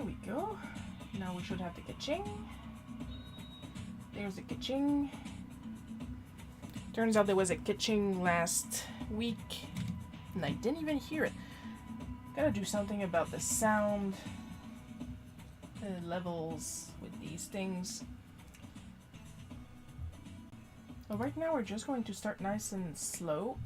There we go. Now we should have the ka-ching. There's the ka-ching. Turns out there was a ka-ching last week, and I didn't even hear it. Gotta do something about the sound levels with these things. So right now we're just going to start nice and slow.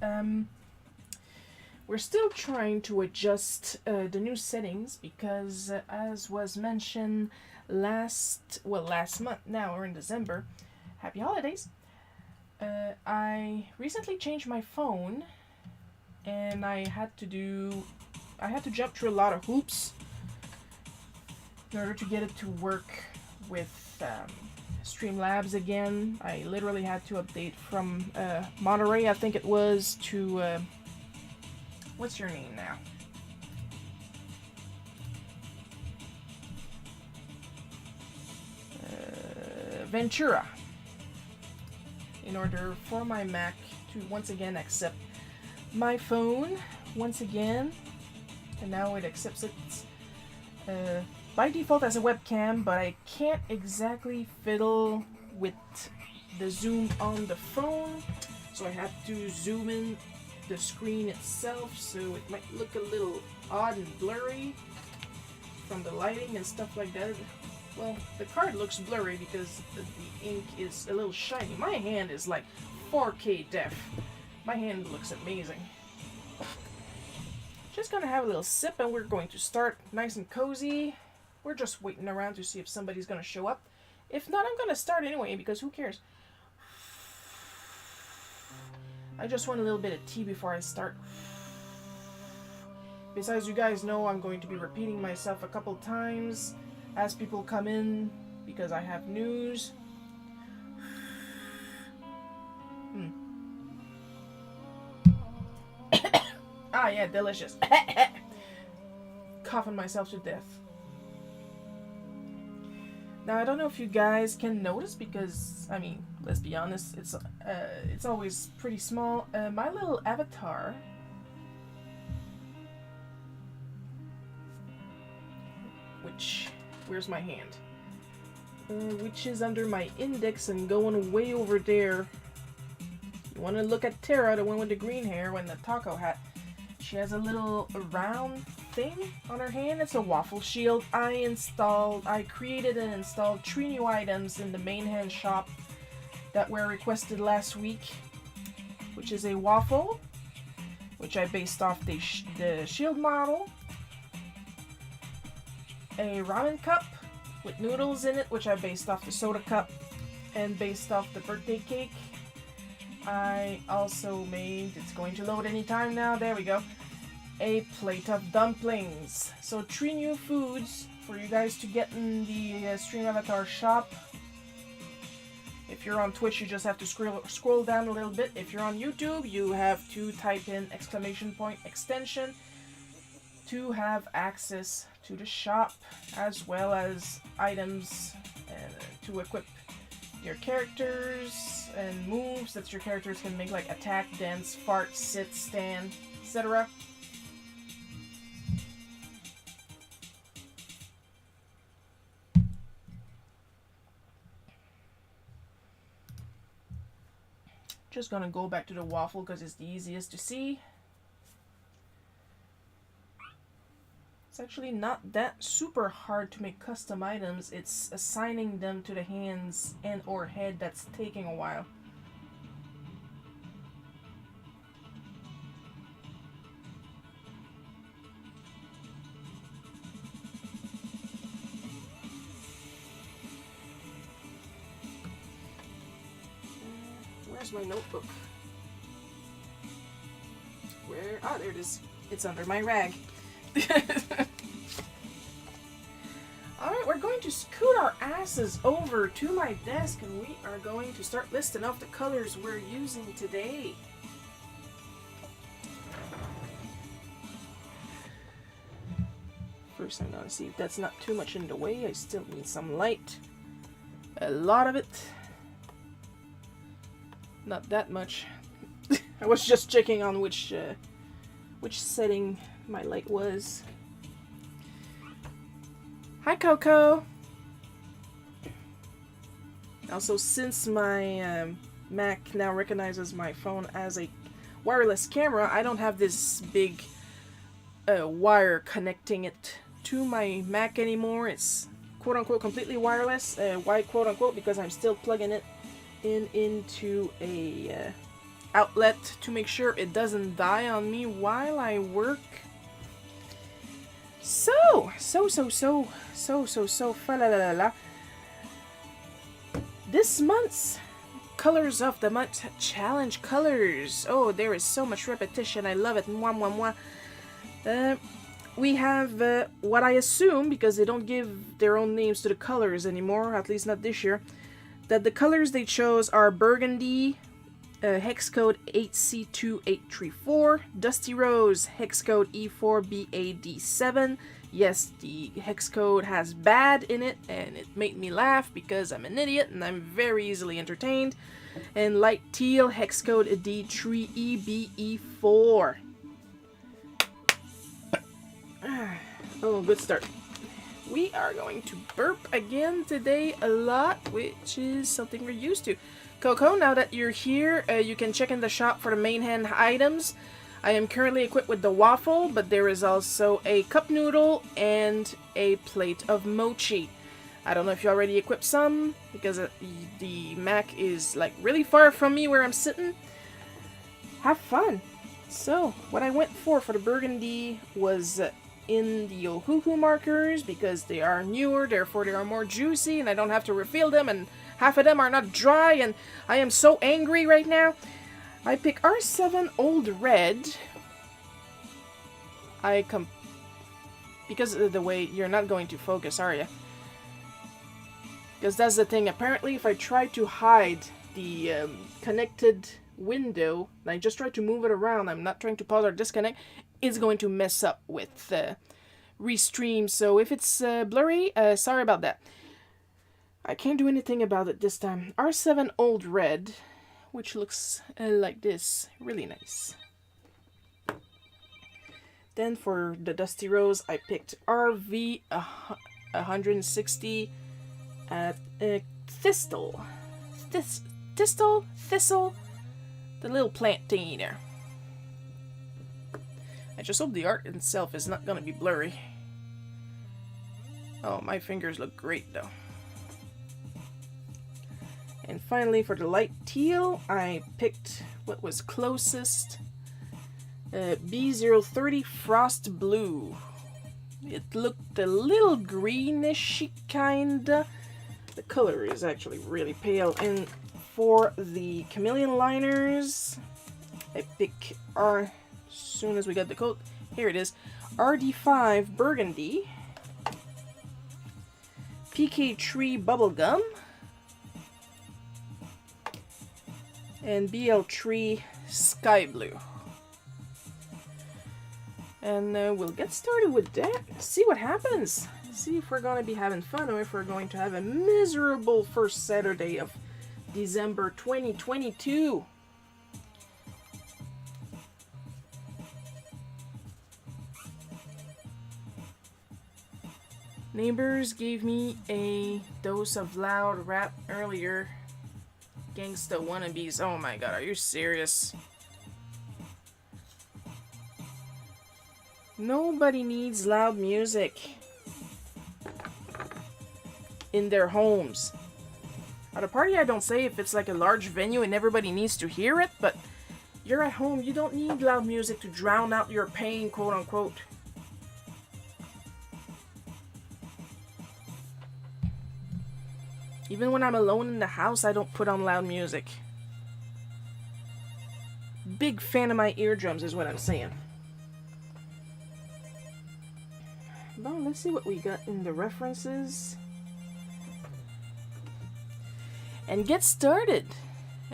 We're still trying to adjust the new settings because as was mentioned last month, now we're in December, happy holidays, I recently changed my phone and I had to jump through a lot of hoops in order to get it to work with Streamlabs again. I literally had to update from Monterey, I think it was, to what's your name now? Ventura, in order for my Mac to once again accept my phone once again, and now it accepts it by default as a webcam, but I can't exactly fiddle with the zoom on the phone, so I have to zoom in the screen itself, so it might look a little odd and blurry from the lighting and stuff like that. Well, the card looks blurry because the ink is a little shiny. My hand is like 4K def. My hand looks amazing. Just gonna have a little sip and we're going to start nice and cozy. We're just waiting around to see if somebody's gonna show up. If not, I'm gonna start anyway because who cares? I just want a little bit of tea before I start. Besides, you guys know I'm going to be repeating myself a couple times as people come in because I have news. Ah, yeah, delicious. Coughing myself to death. Now, I don't know if you guys can notice because, I mean, let's be honest, it's always pretty small. My little avatar where's my hand? Which is under my index and going way over there. You want to look at Tara, the one with the green hair and the taco hat. She has a little round thing on her hand. It's a waffle shield. I created and installed 3 new items in the main hand shop that were requested last week, which is a waffle, which I based off the shield model, a ramen cup with noodles in it, which I based off the soda cup and based off the birthday cake. I also made, it's going to load anytime now, there we go, a plate of dumplings. So 3 new foods for you guys to get in the Stream Avatar shop. If you're on Twitch, you just have to scroll down a little bit. If you're on YouTube, you have to type in !extension to have access to the shop, as well as items to equip your characters and moves that your characters can make, like attack, dance, fart, sit, stand, etc. Just gonna go back to the waffle because it's the easiest to see. It's actually not that super hard to make custom items. It's assigning them to the hands and or head that's taking a while. Where's my notebook? Where? Ah, there it is. It's under my rag. Alright, we're going to scoot our asses over to my desk and we are going to start listing off the colors we're using today. First, I'm gonna see if that's not too much in the way. I still need some light. A lot of it. Not that much. I was just checking on which setting my light was. Hi, Coco. Also, since my Mac now recognizes my phone as a wireless camera, I don't have this big wire connecting it to my Mac anymore. It's quote-unquote completely wireless. Why quote-unquote? Because I'm still plugging it into a outlet to make sure it doesn't die on me while I work. So, fa la la la la. This month's Colors of the Month Challenge colors. Oh, there is so much repetition. I love it. Mwah, mwah, mwah. We have what I assume, because they don't give their own names to the colors anymore, at least not this year, that the colors they chose are Burgundy, hex code 8C2834, Dusty Rose, hex code E4BAD7. Yes, the hex code has bad in it, and it made me laugh because I'm an idiot and I'm very easily entertained. And Light Teal, hex code D3EBE4. Oh, good start. We are going to burp again today a lot, which is something we're used to. Coco, now that you're here, you can check in the shop for the main hand items. I am currently equipped with the waffle, but there is also a cup noodle and a plate of mochi. I don't know if you already equipped some, because the Mac is like really far from me where I'm sitting. Have fun. So, what I went for the burgundy was in the Ohuhu markers, because they are newer, therefore they are more juicy, and I don't have to refill them, and half of them are not dry, and I am so angry right now. I pick R7 Old Red. Because of the way you're not going to focus, are you? Because that's the thing. Apparently, if I try to hide the connected window, and I just try to move it around, I'm not trying to pause or disconnect, it's going to mess up with restream. So if it's blurry, sorry about that. I can't do anything about it this time. R7 Old Red, which looks like this. Really nice. Then for the Dusty Rose, I picked RV 160 Thistle. Thistle? The little plant thingy there. I just hope the art itself is not going to be blurry. Oh, my fingers look great though. And finally, for the light teal, I picked what was closest. B030 Frost Blue. It looked a little greenish, kinda. The color is actually really pale. And for the chameleon liners, I pick as soon as we got the code, here it is, RD5 Burgundy, PK Tree Bubblegum, and BL Tree Sky Blue. And we'll get started with that. See what happens. See if we're going to be having fun or if we're going to have a miserable first Saturday of December 2022. Neighbors gave me a dose of loud rap earlier. Gangsta wannabes. Oh my god, are you serious? Nobody needs loud music in their homes. At a party, I don't say if it's like a large venue and everybody needs to hear it, but you're at home, you don't need loud music to drown out your pain, quote unquote. Even when I'm alone in the house, I don't put on loud music. Big fan of my eardrums is what I'm saying. Well, let's see what we got in the references. And get started.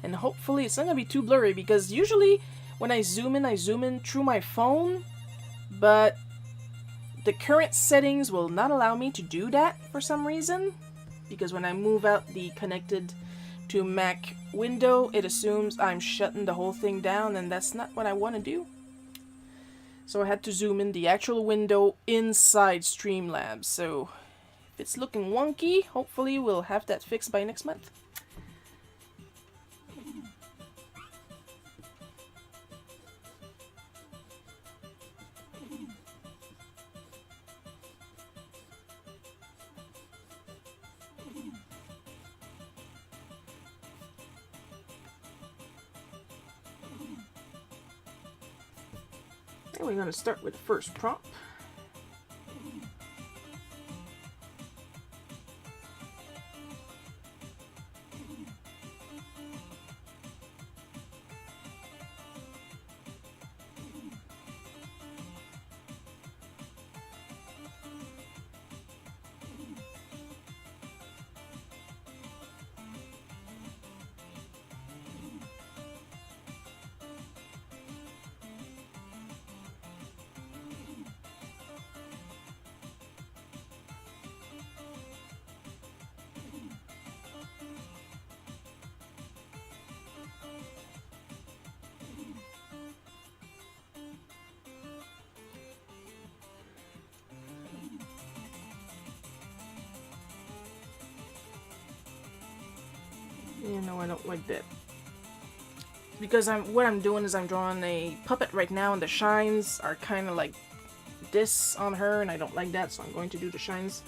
And hopefully it's not going to be too blurry, because usually when I zoom in through my phone, but the current settings will not allow me to do that for some reason. Because when I move out the connected to Mac window, it assumes I'm shutting the whole thing down, and that's not what I want to do. So I had to zoom in the actual window inside Streamlabs. So it's looking wonky. Hopefully we'll have that fixed by next month. And we're going to start with the first prop. You know, I don't like that. Because what I'm doing is I'm drawing a puppet right now, and the shines are kind of like this on her, and I don't like that, so I'm going to do the shines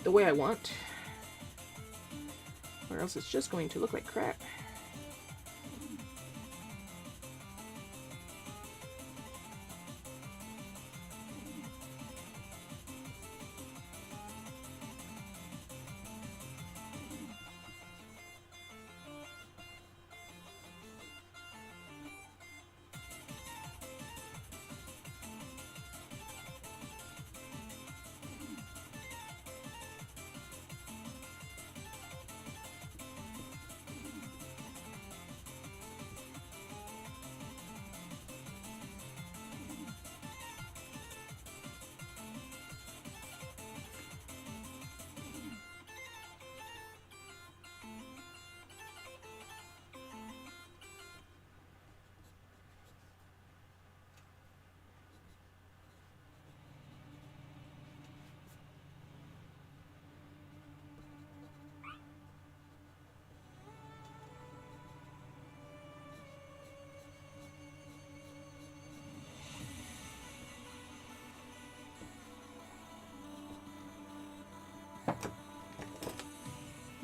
the way I want. Or else it's just going to look like crap.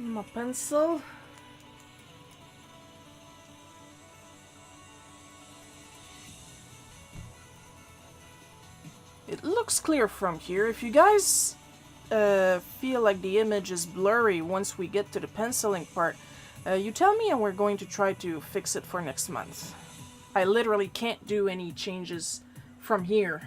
My pencil. It looks clear from here. If you guys feel like the image is blurry once we get to the penciling part, you tell me and we're going to try to fix it for next month. I literally can't do any changes from here.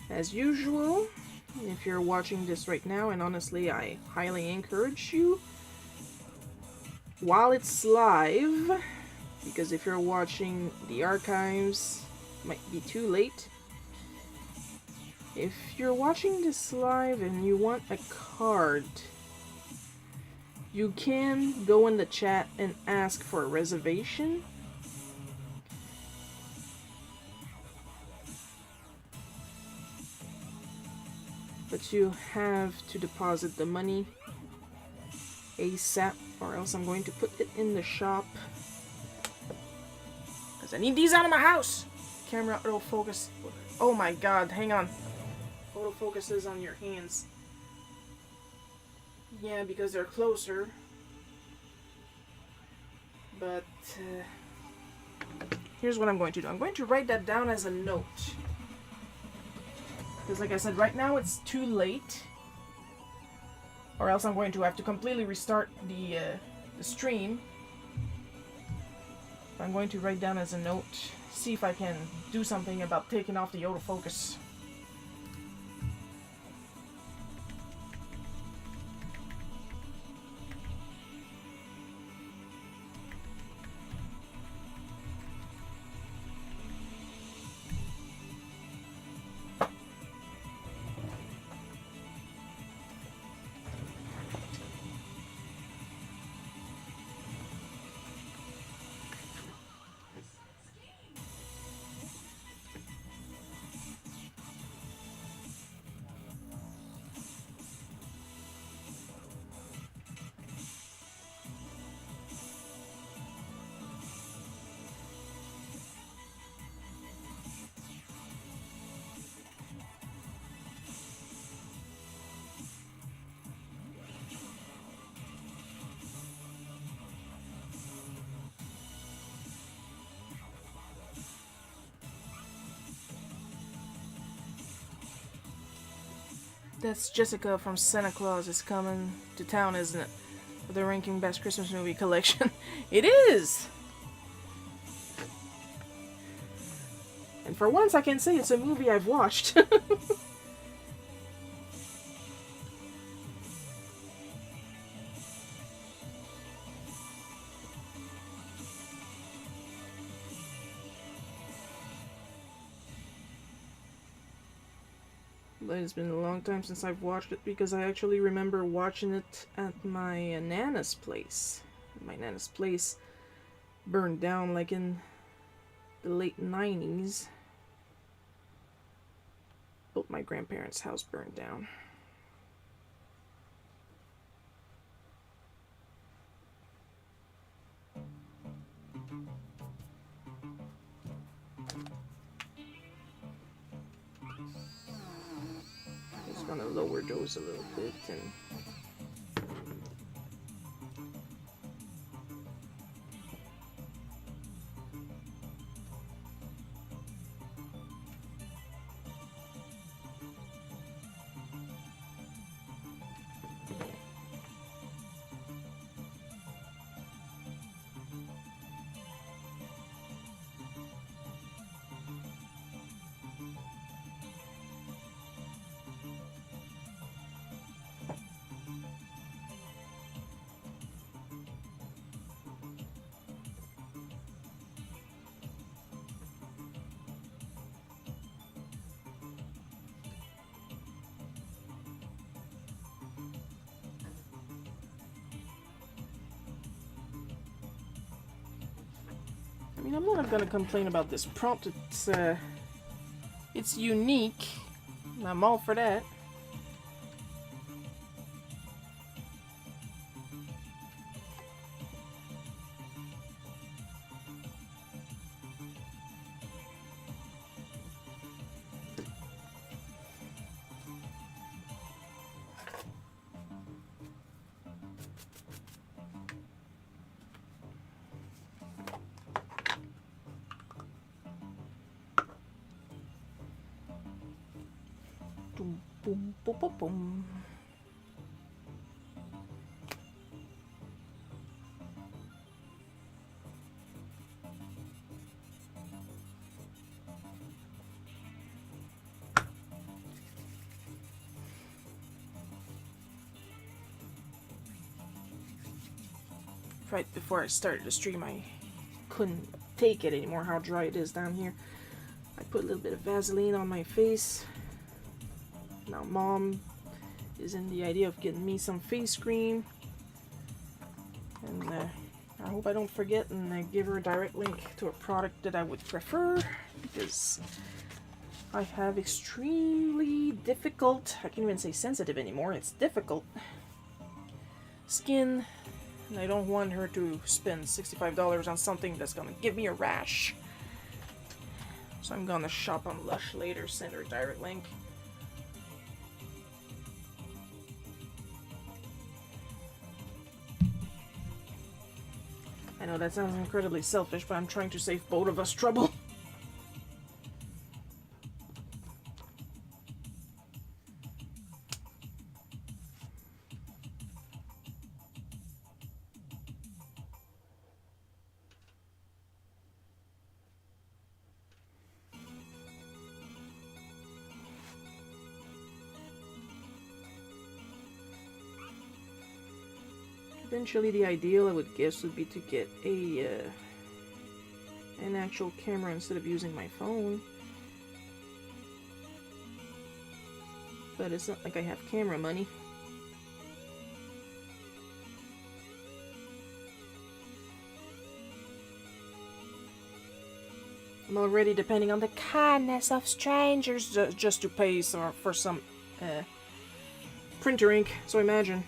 As usual, if you're watching this right now, and honestly I highly encourage you, while it's live, because if you're watching the archives, it might be too late. If you're watching this live and you want a card, you can go in the chat and ask for a reservation. But you have to deposit the money ASAP, or else I'm going to put it in the shop. Because I need these out of my house! Camera autofocus. Oh my god, hang on. Autofocus is on your hands. Yeah, because they're closer. But here's what I'm going to do. I'm going to write that down as a note. Because like I said, right now it's too late. Or else I'm going to have to completely restart the stream. I'm going to write down as a note. See if I can do something about taking off the autofocus. That's Jessica from Santa Claus is Coming to Town, isn't it? For the Ranking Best Christmas Movie Collection. It is! And for once I can say it's a movie I've watched. But it's been a long time since I've watched it because I actually remember watching it at my Nana's place. My Nana's place burned down like in the late 90s. But my grandparents' house burned down. Just gonna lower those a little bit and I mean, I'm not gonna complain about this prompt. It's unique. And I'm all for that. Boom, boom, boom, boom, boom. Right before I started the stream, I couldn't take it anymore how dry it is down here. I put a little bit of Vaseline on my face. Now Mom is in the idea of getting me some face cream, and I hope I don't forget and give her a direct link to a product that I would prefer, because I have extremely difficult, I can't even say sensitive anymore, it's difficult skin, and I don't want her to spend $65 on something that's gonna give me a rash. So I'm gonna shop on Lush later, send her a direct link. I know that sounds incredibly selfish, but I'm trying to save both of us trouble. Eventually, the ideal I would guess would be to get an actual camera instead of using my phone. But it's not like I have camera money. I'm already depending on the kindness of strangers just to pay for some printer ink, so imagine.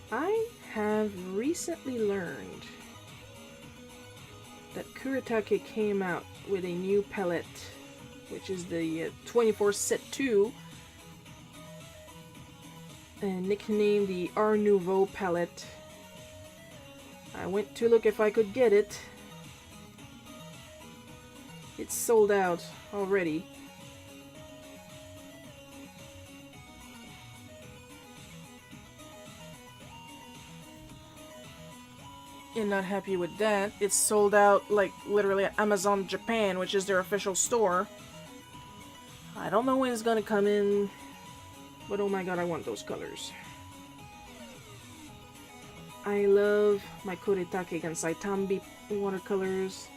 I have recently learned that Kuretake came out with a new palette, which is the 24 Set 2, and nicknamed the Art Nouveau palette. I went to look if I could get it. It's sold out already. And not happy with that. It's sold out like literally at Amazon Japan, which is their official store. I don't know when it's gonna come in, but oh my god, I want those colors. I love my Kuretake Gansai Tambi watercolors.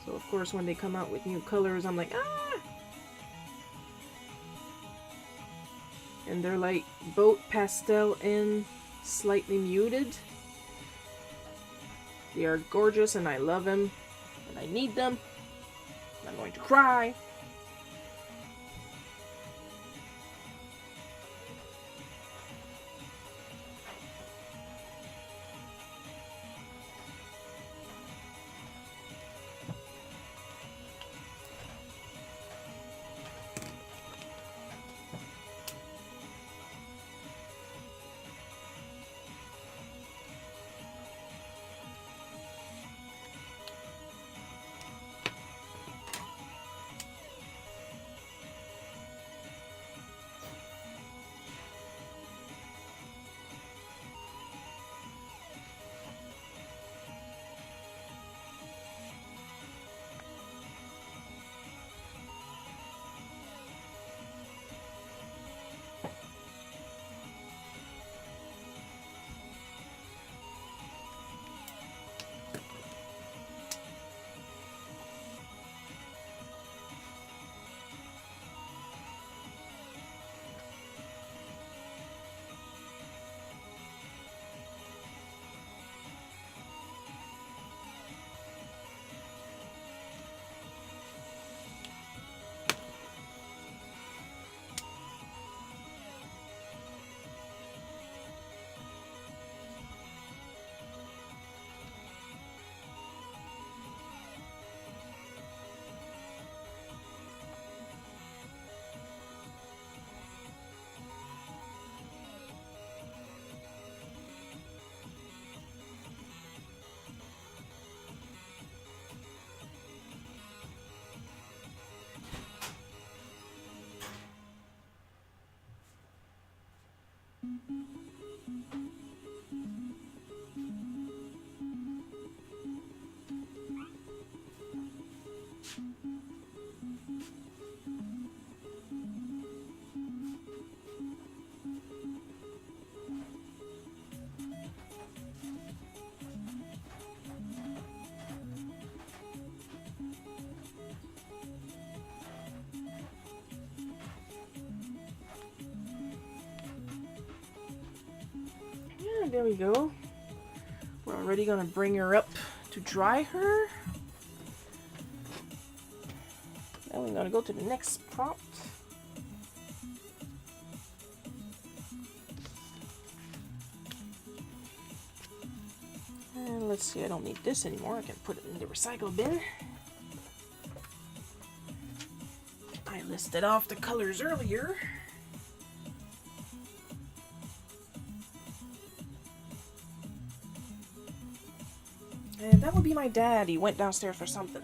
So of course when they come out with new colors, I'm like, ah! And they're like both pastel and slightly muted. They are gorgeous and I love them. And I need them. I'm going to cry. There we go. We're already gonna bring her up to dry her. Now we're gonna go to the next prompt. And let's see, I don't need this anymore. I can put it in the recycle bin. I listed off the colors earlier. And that would be my dad. He went downstairs for something.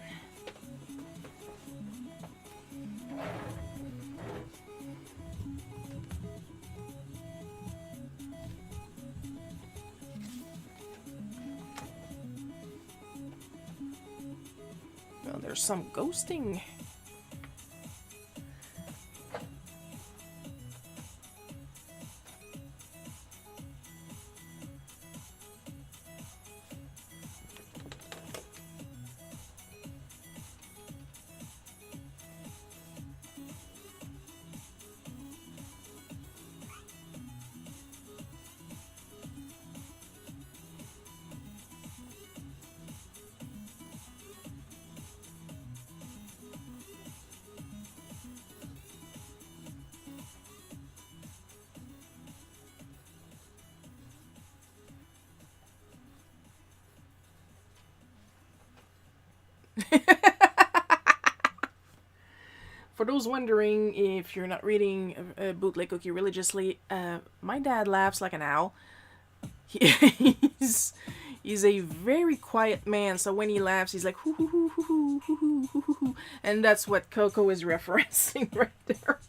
Well, there's some ghosting. those wondering if you're not reading Bootleg Cookie religiously, my dad laughs like an owl. He's a very quiet man, so when he laughs, he's like hoo hoo hoo hoo hoo hoo hoo hoo hoo, and that's what Coco is referencing right there.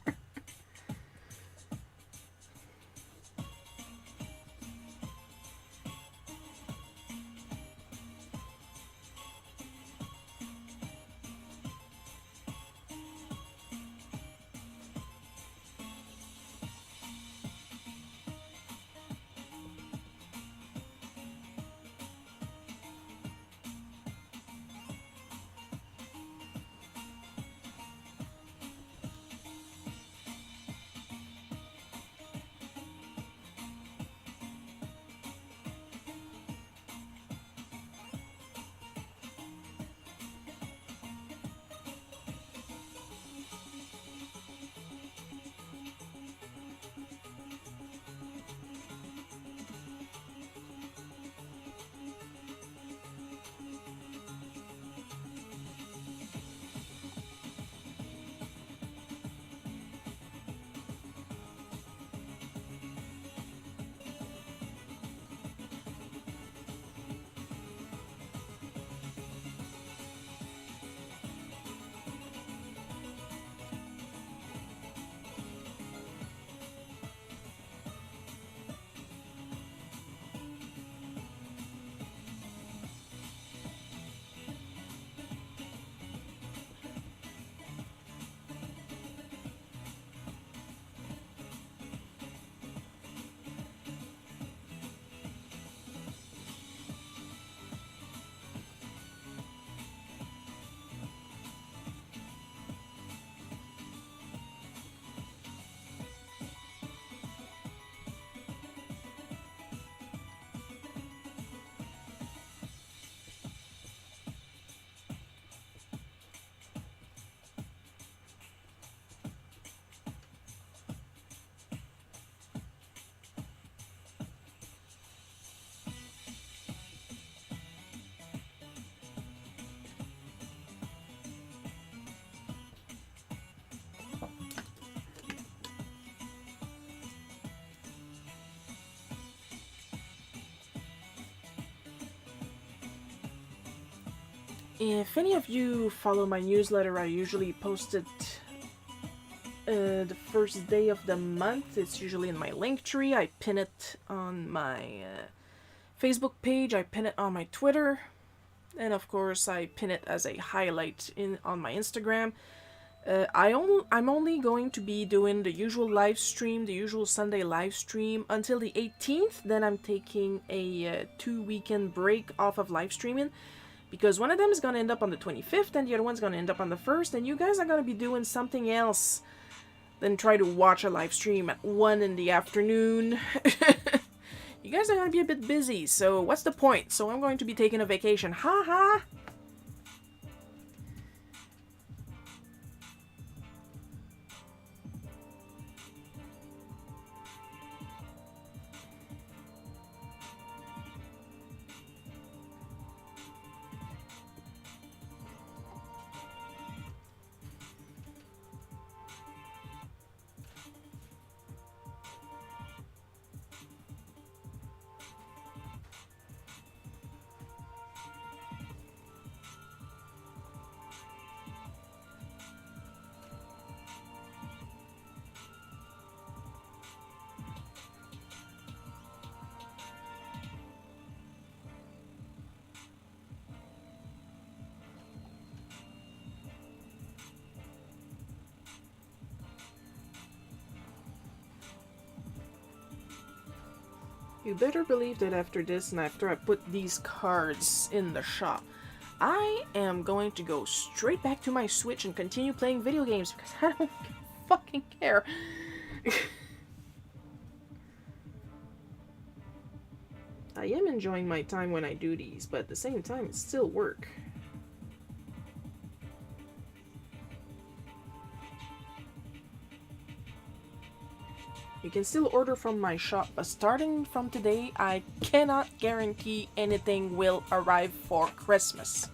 If any of you follow my newsletter, I usually post it the first day of the month. It's usually in my link tree. I pin it on my Facebook page. I pin it on my Twitter. And of course, I pin it as a highlight on my Instagram. I'm only going to be doing the usual live stream, the usual Sunday live stream until the 18th. Then I'm taking a 2-weekend break off of live streaming. Because one of them is going to end up on the 25th and the other one's going to end up on the 1st. And you guys are going to be doing something else than try to watch a live stream at 1 in the afternoon. You guys are going to be a bit busy, so what's the point? So I'm going to be taking a vacation. Ha ha! You better believe that after this and after I put these cards in the shop, I am going to go straight back to my Switch and continue playing video games because I don't fucking care. I am enjoying my time when I do these, but at the same time, it's still work. You can still order from my shop, but starting from today, I cannot guarantee anything will arrive for Christmas.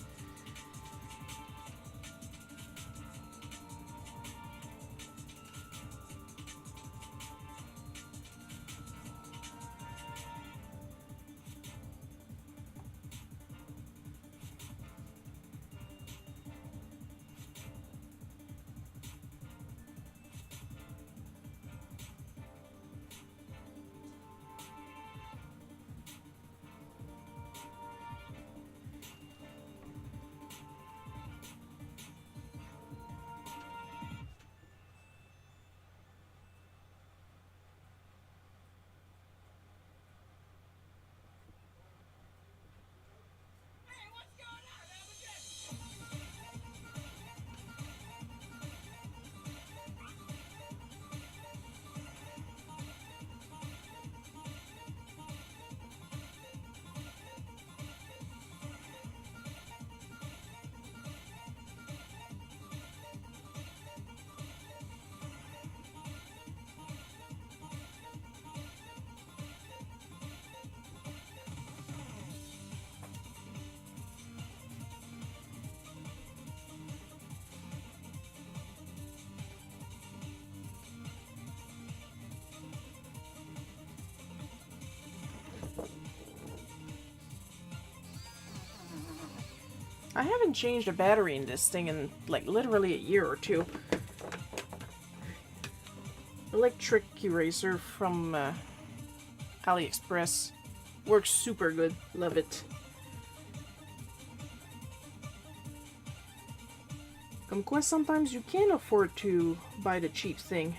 I haven't changed a battery in this thing in, like, literally a year or two. Electric eraser from AliExpress. Works super good. Love it. Comme quoi, sometimes you can't afford to buy the cheap thing.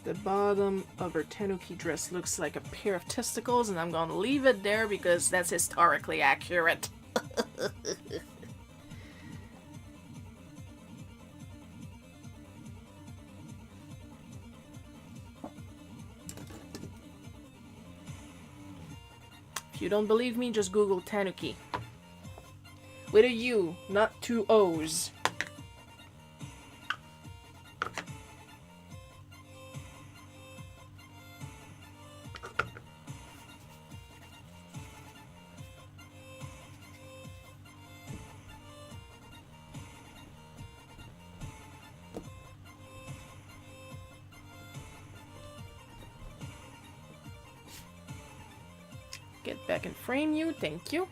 The bottom of her tanuki dress looks like a pair of testicles, and I'm gonna leave it there because that's historically accurate. If you don't believe me, just Google tanuki. With a U, not two O's. Get back and frame you, thank you.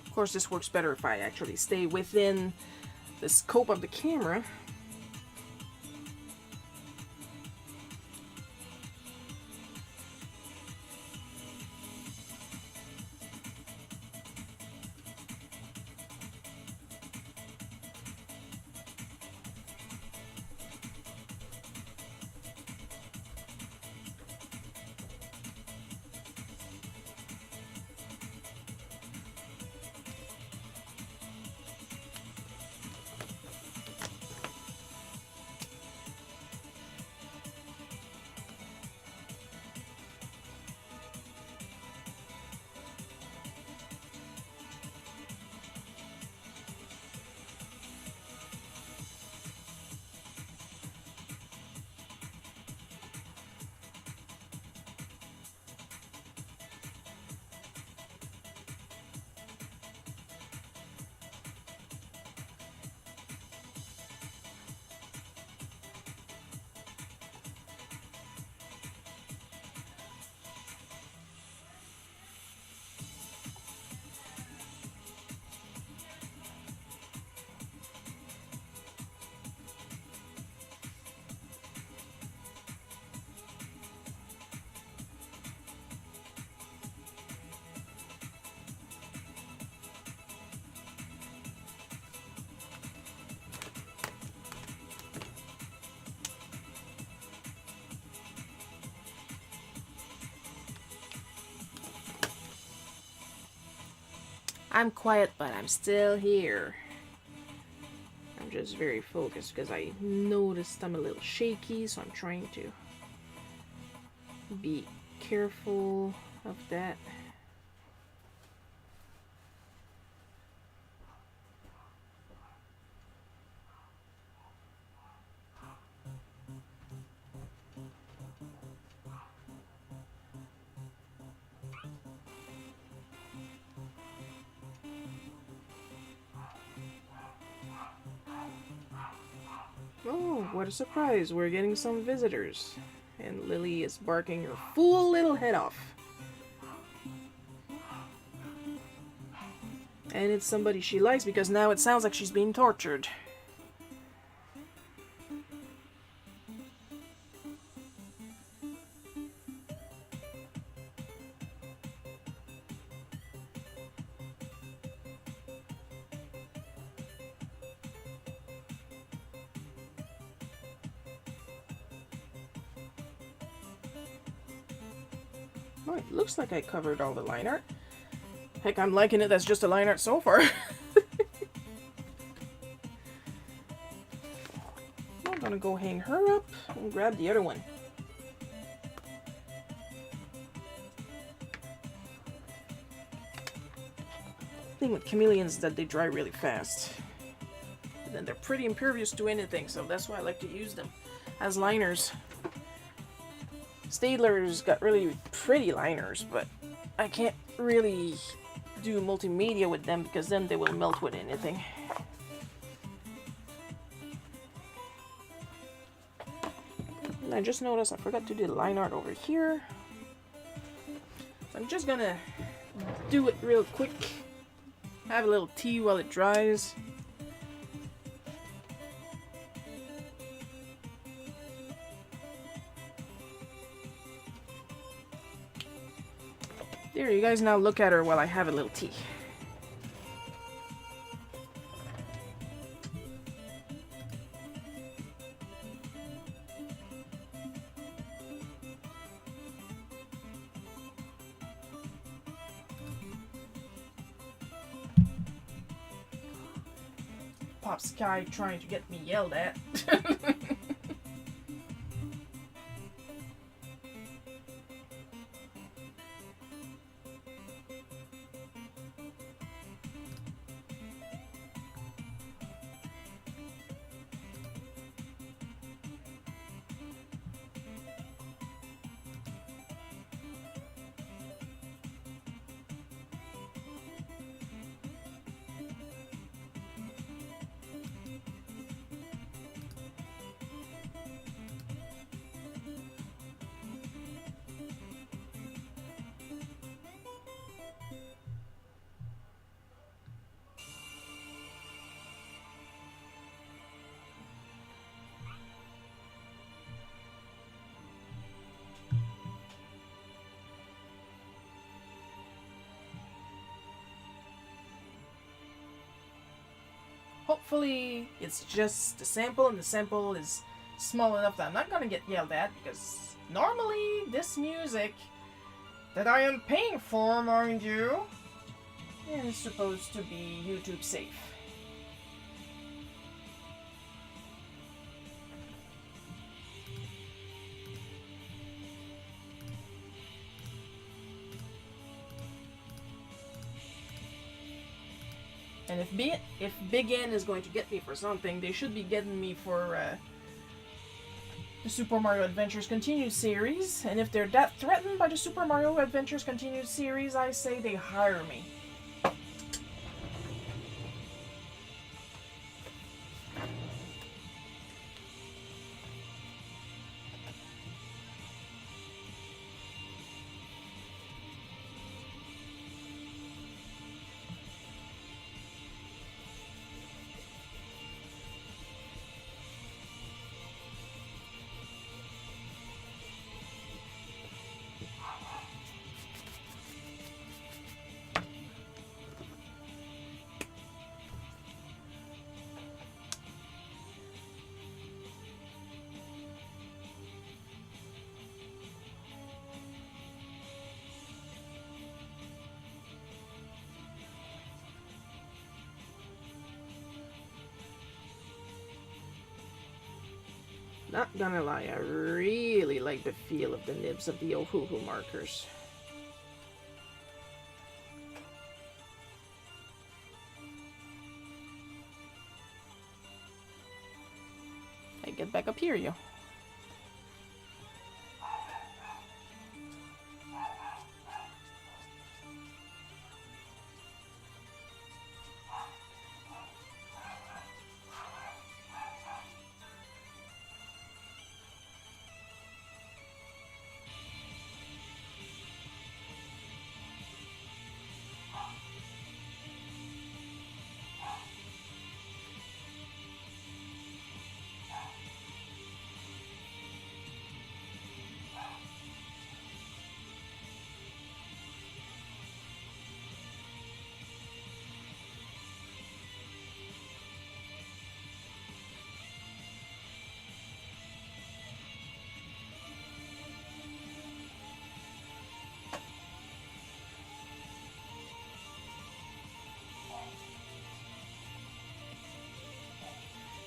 Of course, this works better if I actually stay within the scope of the camera. I'm quiet, but I'm still here. I'm just very focused because I noticed I'm a little shaky, so I'm trying to be careful of that. Oh, what a surprise. We're getting some visitors. And Lily is barking her fool little head off. And it's somebody she likes because now it sounds like she's being tortured. Oh, it looks like I covered all the line art. Heck, I'm liking it as just a line art so far. I'm gonna go hang her up and grab the other one. The thing with chameleons is that they dry really fast. And then they're pretty impervious to anything, so that's why I like to use them as liners. Staedtler's got really pretty liners, but I can't really do multimedia with them because then they will melt with anything. And I just noticed I forgot to do the line art over here. So I'm just gonna do it real quick. Have a little tea while it dries. There, you guys now look at her while I have a little tea. Pop Sky trying to get me yelled at. Hopefully it's just a sample and the sample is small enough that I'm not gonna get yelled at, because normally this music that I am paying for, mind you, is supposed to be YouTube safe. And if Big N is going to get me for something, they should be getting me for the Super Mario Adventures Continued series. And if they're that threatened by the Super Mario Adventures Continued series, I say they hire me. Not gonna lie, I really like the feel of the nibs of the Ohuhu markers. Hey, get back up here, you.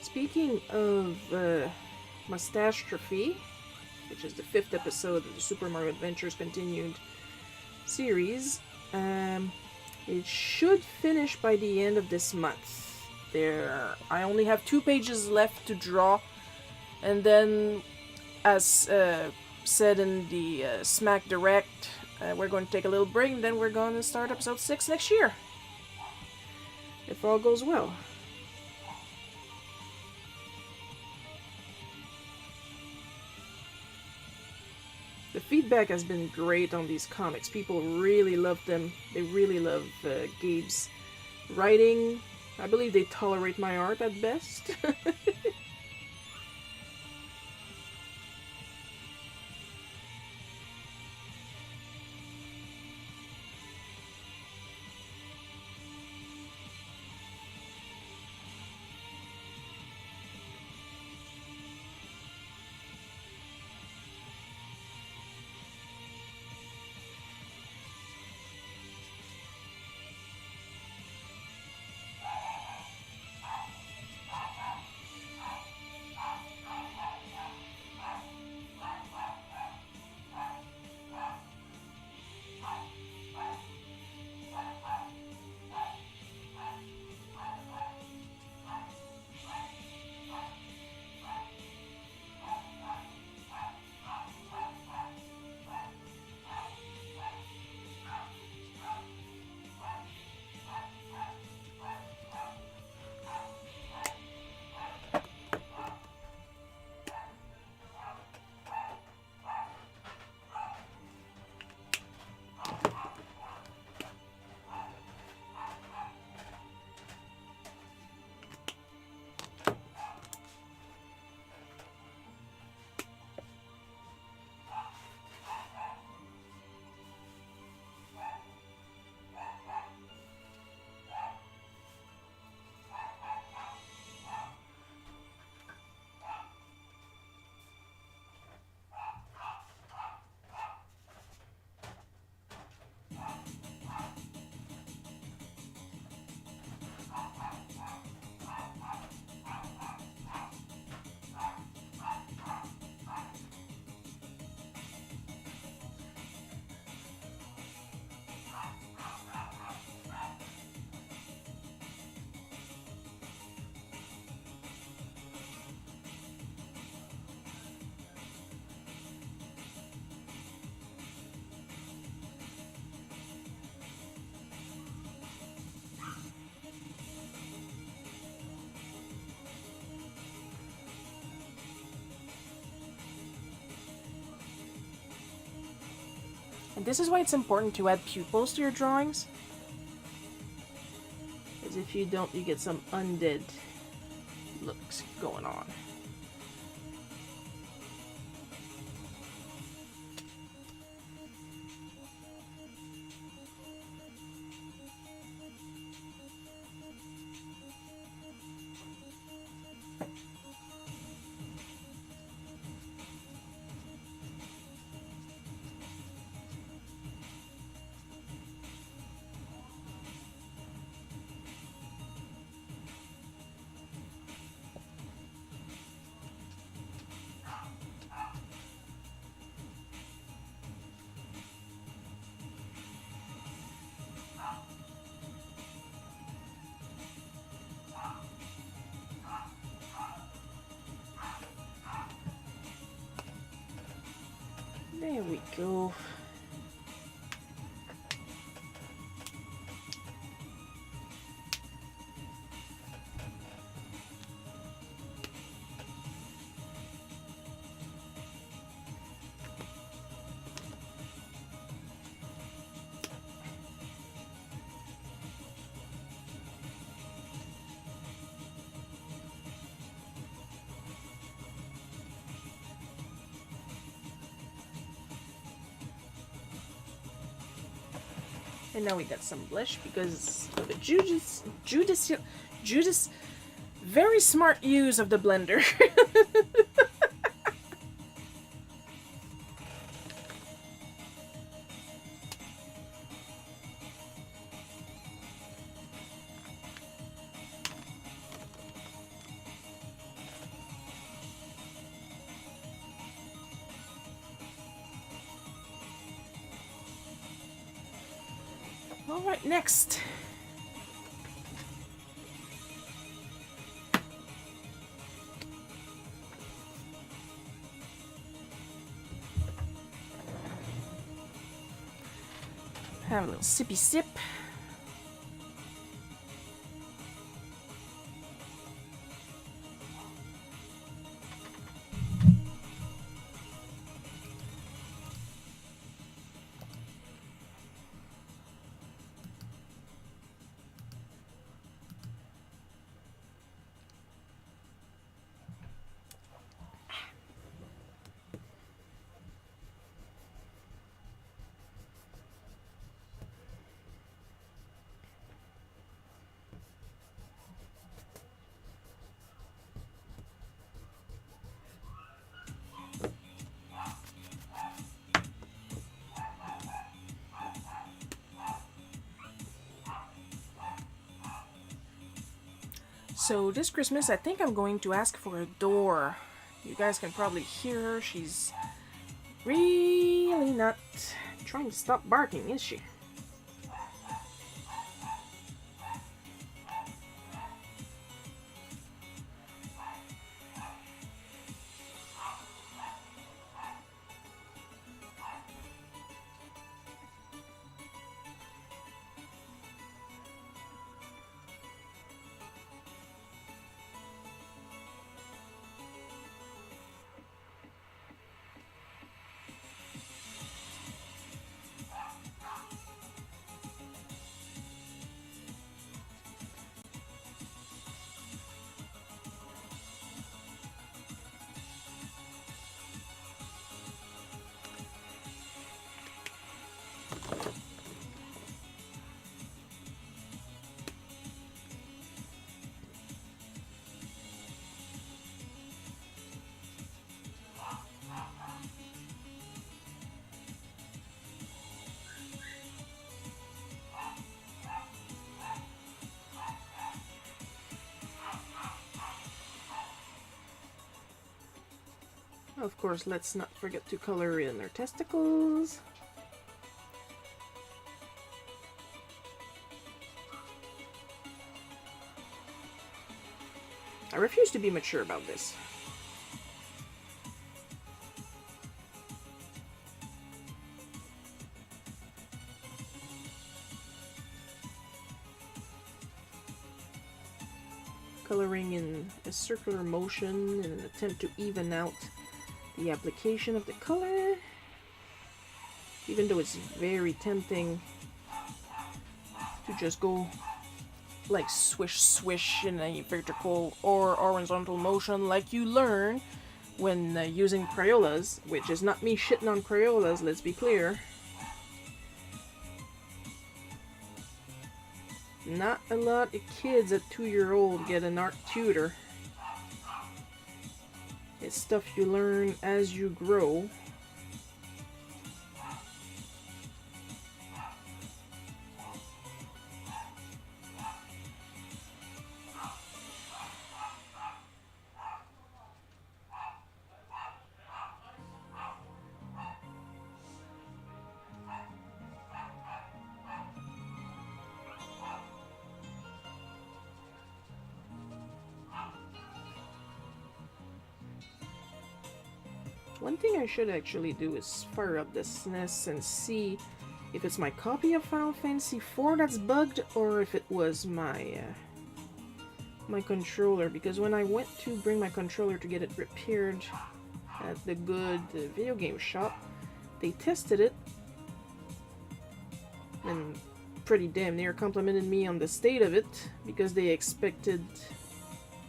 Speaking of Mustastrophe, which is the 5th episode of the Super Mario Adventures Continued series, it should finish by the end of this month. I only have 2 pages left to draw, and then, as said in the Smack Direct, we're going to take a little break, and then we're going to start episode 6 next year, if all goes well. The feedback has been great on these comics. People really love them. They really love Gabe's writing. I believe they tolerate my art at best. And this is why it's important to add pupils to your drawings. Because if you don't, you get some undead looks going on. There we go. And now we got some blush because of the Judas very smart use of the blender. All right, next. Have a little sippy sip. So this Christmas, I think I'm going to ask for a door. You guys can probably hear her. She's really not trying to stop barking, is she? Of course, let's not forget to color in their testicles. I refuse to be mature about this. Coloring in a circular motion in an attempt to even out the application of the color, even though it's very tempting to just go like swish swish in a vertical or horizontal motion like you learn when using Crayolas, which is not me shitting on Crayolas, let's be clear. Not a lot of kids at 2-year-old get an art tutor. It's stuff you learn as you grow. One thing I should actually do is fire up this SNES and see if it's my copy of Final Fantasy IV that's bugged or if it was my my controller, because when I went to bring my controller to get it repaired at the good video game shop, they tested it and pretty damn near complimented me on the state of it, because they expected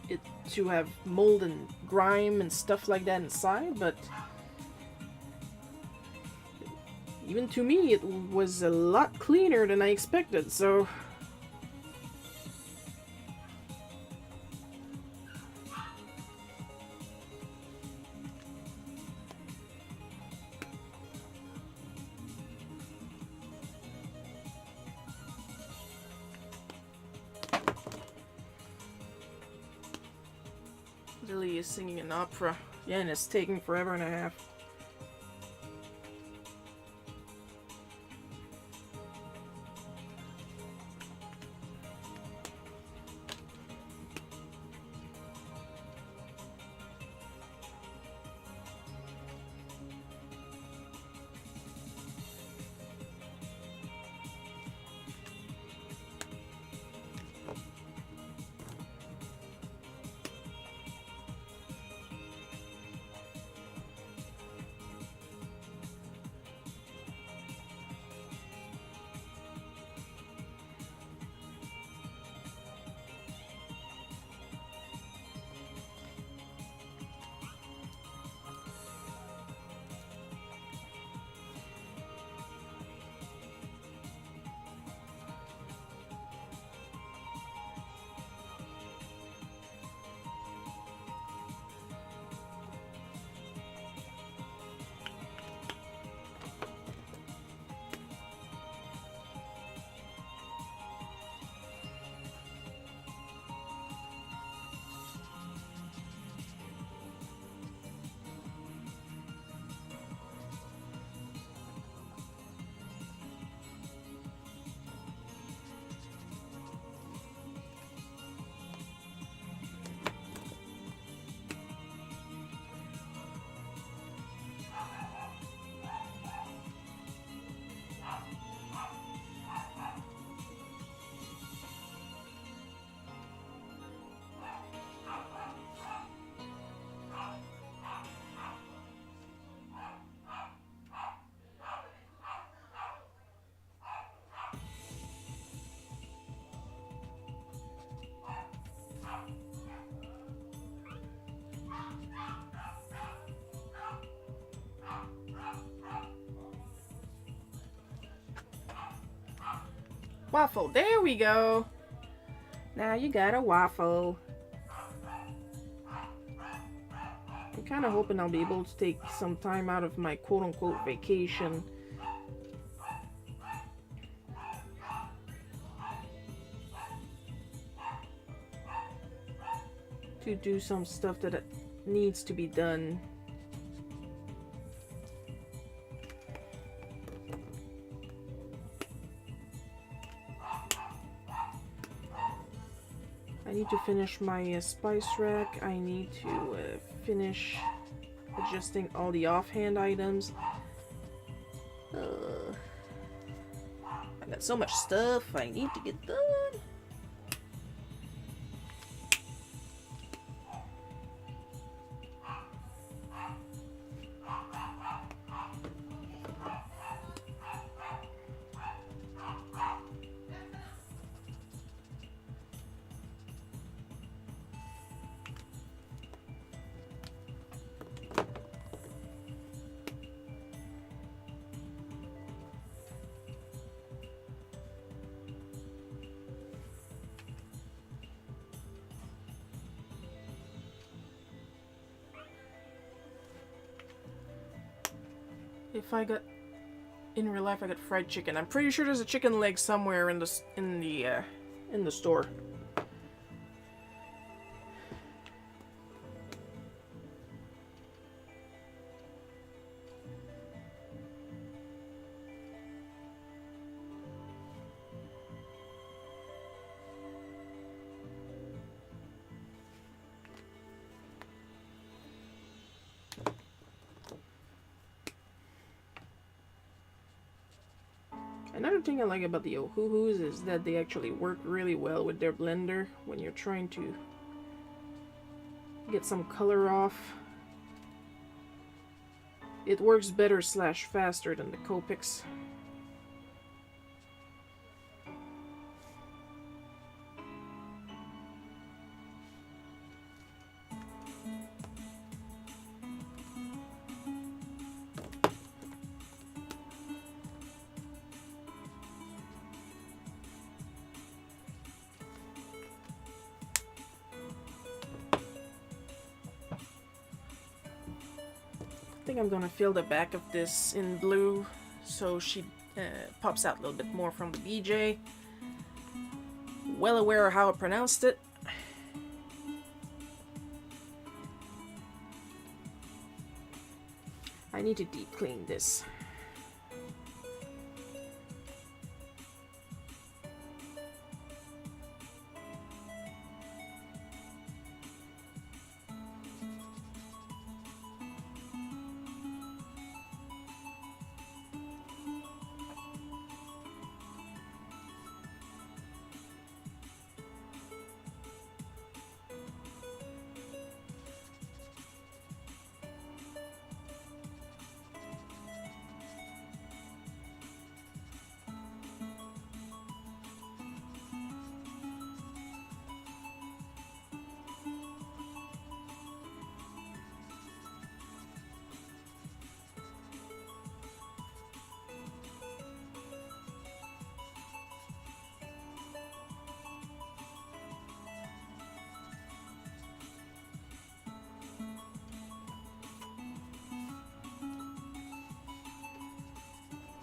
it to have mold and grime and stuff like that inside, but even to me it was a lot cleaner than I expected, so Lily is singing an opera. Yeah, and it's taking forever and a half. Waffle, there we go. Now you got a waffle. I'm kind of hoping I'll be able to take some time out of my quote-unquote vacation to do some stuff that needs to be done. I need to finish my spice rack. I need to finish adjusting all the offhand items. I got so much stuff I need to get done. If I got in real life, I got fried chicken. I'm pretty sure there's a chicken leg somewhere in the store. Another thing I like about the Ohuhus is that they actually work really well with their blender when you're trying to get some color off. It works better / faster than the Copics. I think I'm gonna fill the back of this in blue so she pops out a little bit more from the BJ. Well aware of how I pronounced it. I need to deep clean this.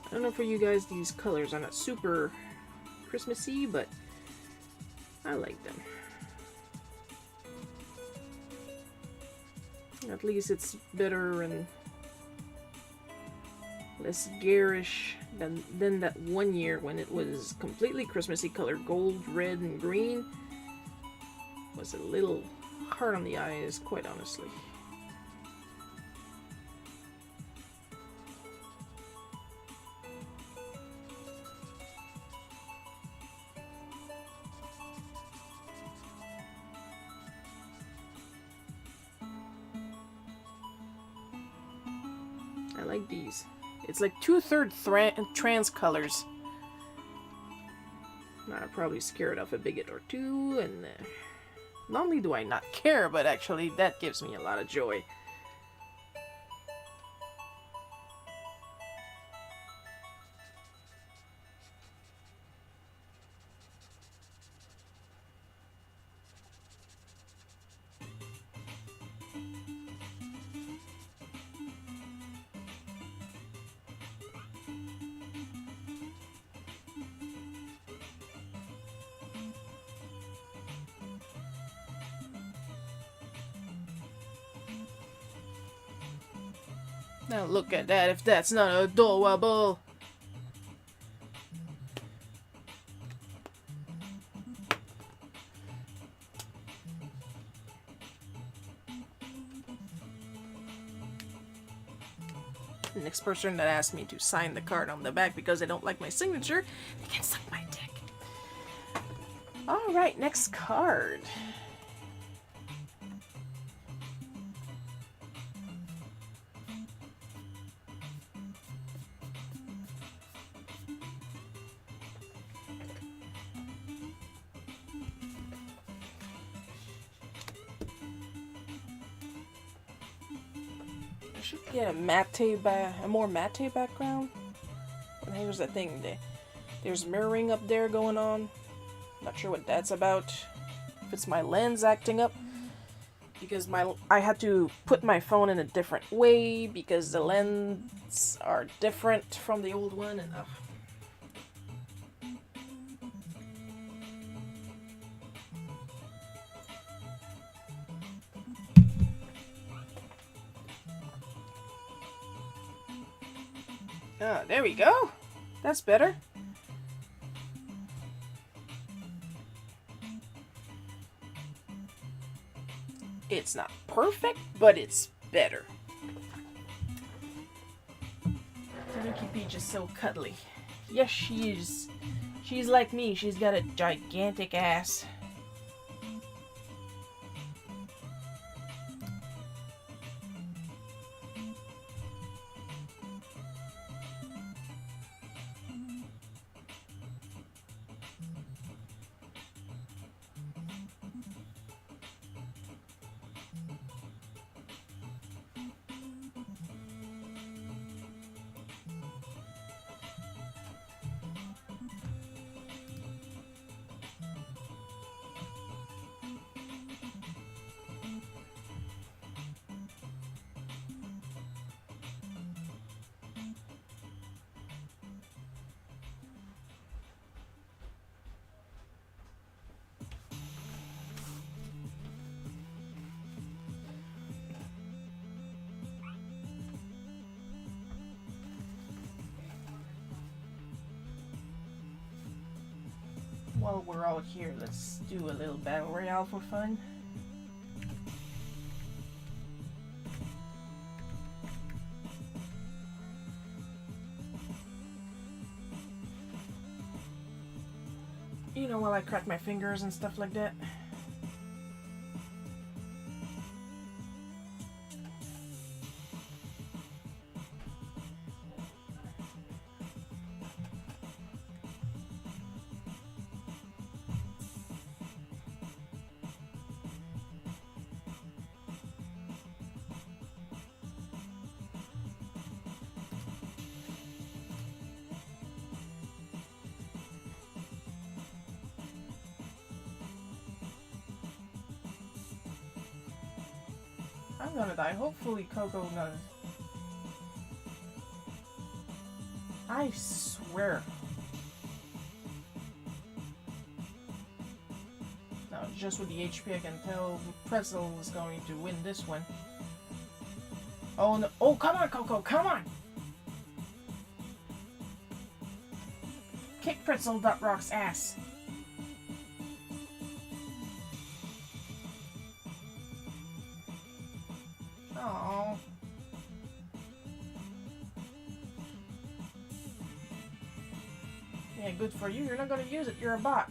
I don't know for you guys, these colors are not super Christmassy, but I like them. At least it's better and less garish than that one year when it was completely Christmassy colored. Gold, red, and green was a little hard on the eyes, quite honestly. I like these. It's like 2/3 trans colors. I'm probably scared off a bigot or two, and not only do I not care, but actually that gives me a lot of joy. Now look at that, if that's not adorable. The next person that asked me to sign the card on the back because they don't like my signature, they can suck my dick. Alright, next card. Should get a more matte background. And here's the thing, there's mirroring up there going on. Not sure what that's about. If it's my lens acting up, because I had to put my phone in a different way because the lenses are different from the old one, and there we go. That's better. It's not perfect, but it's better. The Mickey Peach is so cuddly. Yes, she is. She's like me. She's got a gigantic ass. While we're all here, let's do a little battle royale for fun. You know, while I crack my fingers and stuff like that. I'm gonna die. Hopefully Coco knows. I swear. Now, just with the HP, I can tell Pretzel is going to win this one. Oh no. Oh, come on, Coco, come on! Kick Pretzel.Rock's ass. Oh. Yeah, good for you. You're not gonna use it. You're a bot.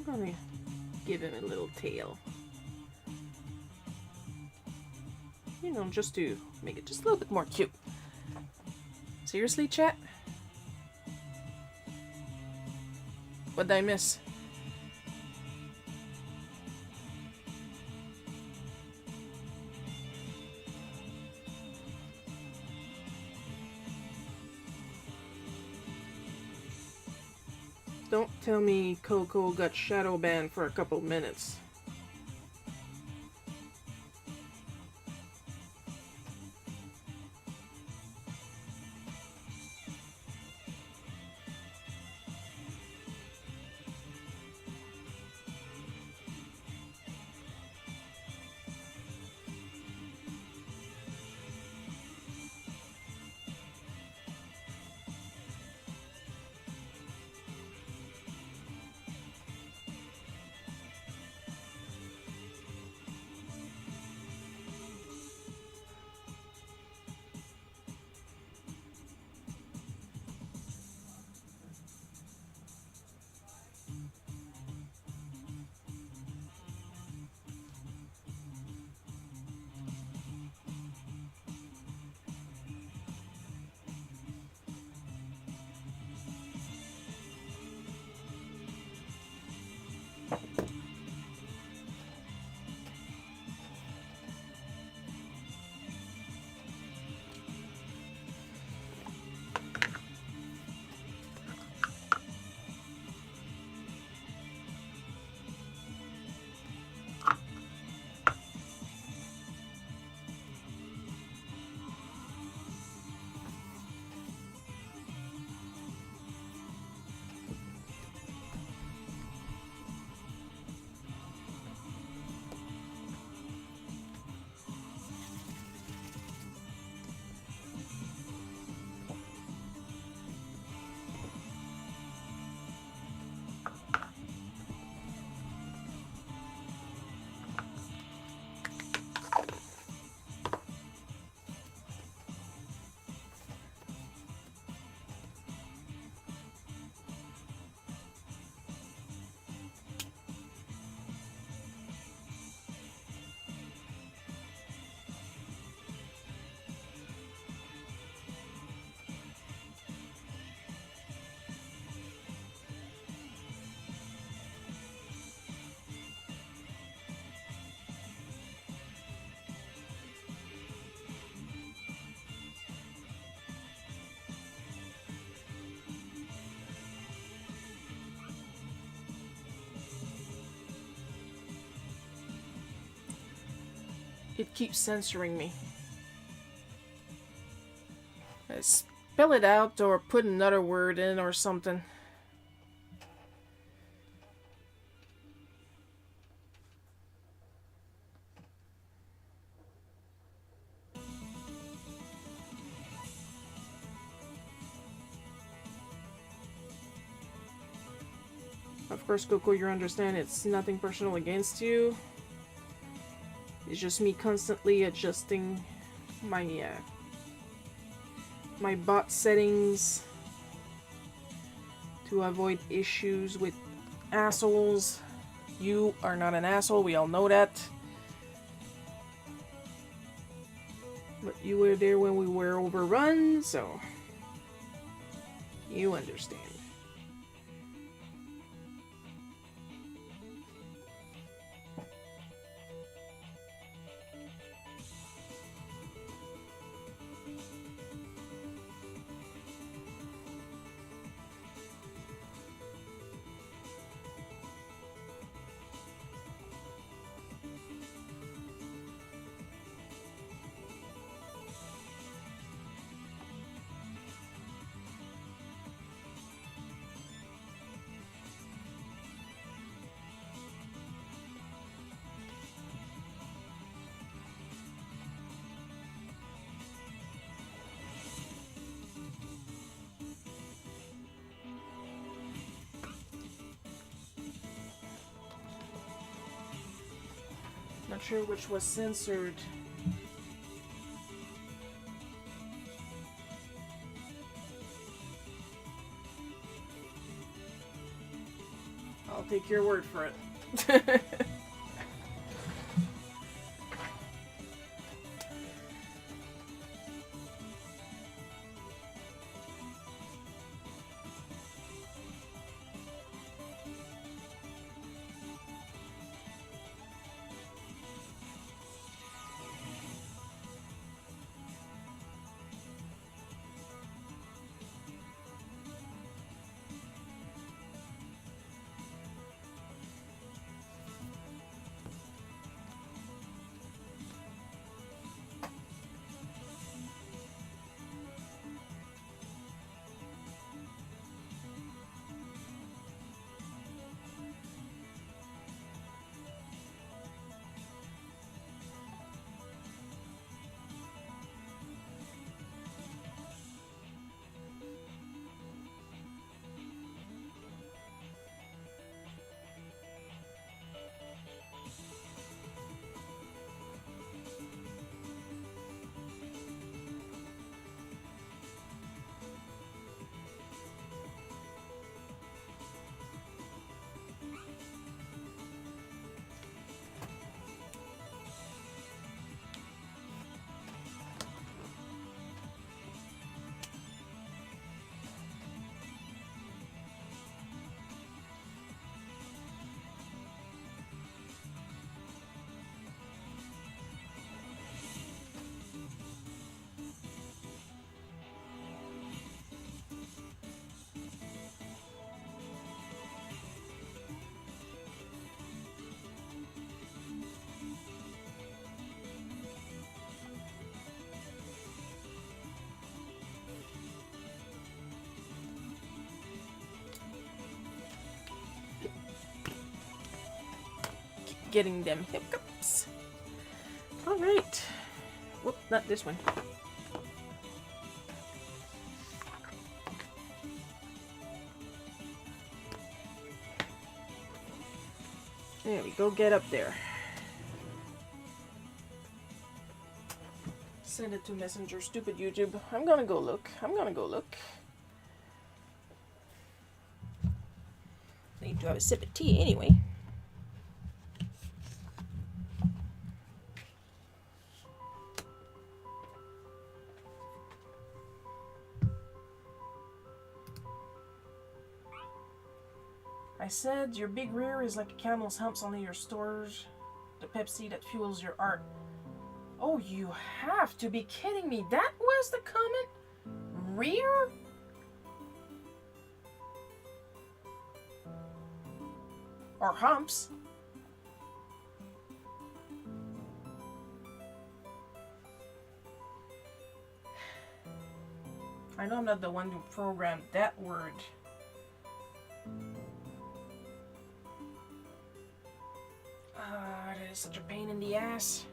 I'm gonna give him a little tail. You know, just to make it just a little bit more cute. Seriously, chat? What did I miss? Don't tell me Coco got shadow banned for a couple minutes. It keeps censoring me. Spell it out or put another word in or something. Of course, Coco, you understand it's nothing personal against you. It's just me constantly adjusting my my bot settings to avoid issues with assholes. You are not an asshole, we all know that. But you were there when we were overrun, so you understand. Not sure which was censored. I'll take your word for it. Getting them hiccups. All right. Whoop, not this one. There we go. Get up there. Send it to Messenger. Stupid YouTube. I'm gonna go look. Need to have a sip of tea anyway. I said your big rear is like a camel's humps, only your stores the Pepsi that fuels your art. Oh, you have to be kidding me. That was the comment? Rear? Or humps? I know I'm not the one who programmed that word. That is such a pain in the ass.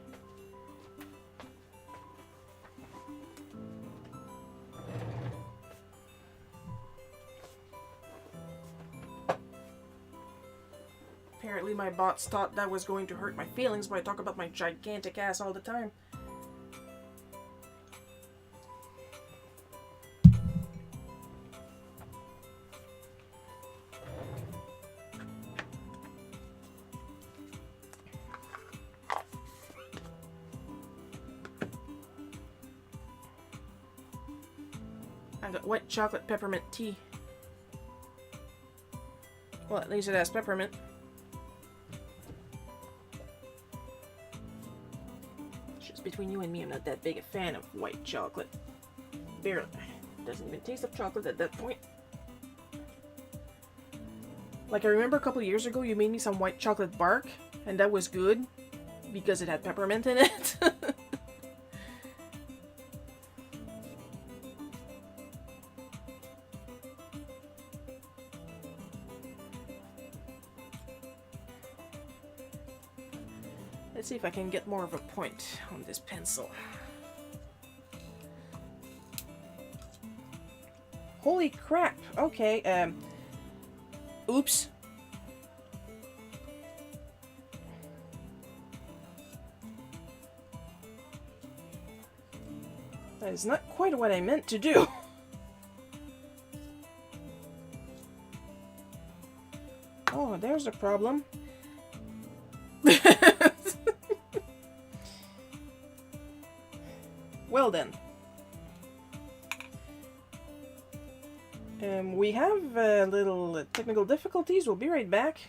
Apparently my bots thought that was going to hurt my feelings, but I talk about my gigantic ass all the time. I got white chocolate peppermint tea. Well, at least it has peppermint. Just between you and me, I'm not that big a fan of white chocolate. Barely. Doesn't even taste of chocolate at that point. Like, I remember a couple years ago you made me some white chocolate bark, and that was good because it had peppermint in it. Let's see if I can get more of a point on this pencil. Holy crap! Okay, oops. That is not quite what I meant to do. Oh, there's a problem. Well then. We have little technical difficulties. We'll be right back.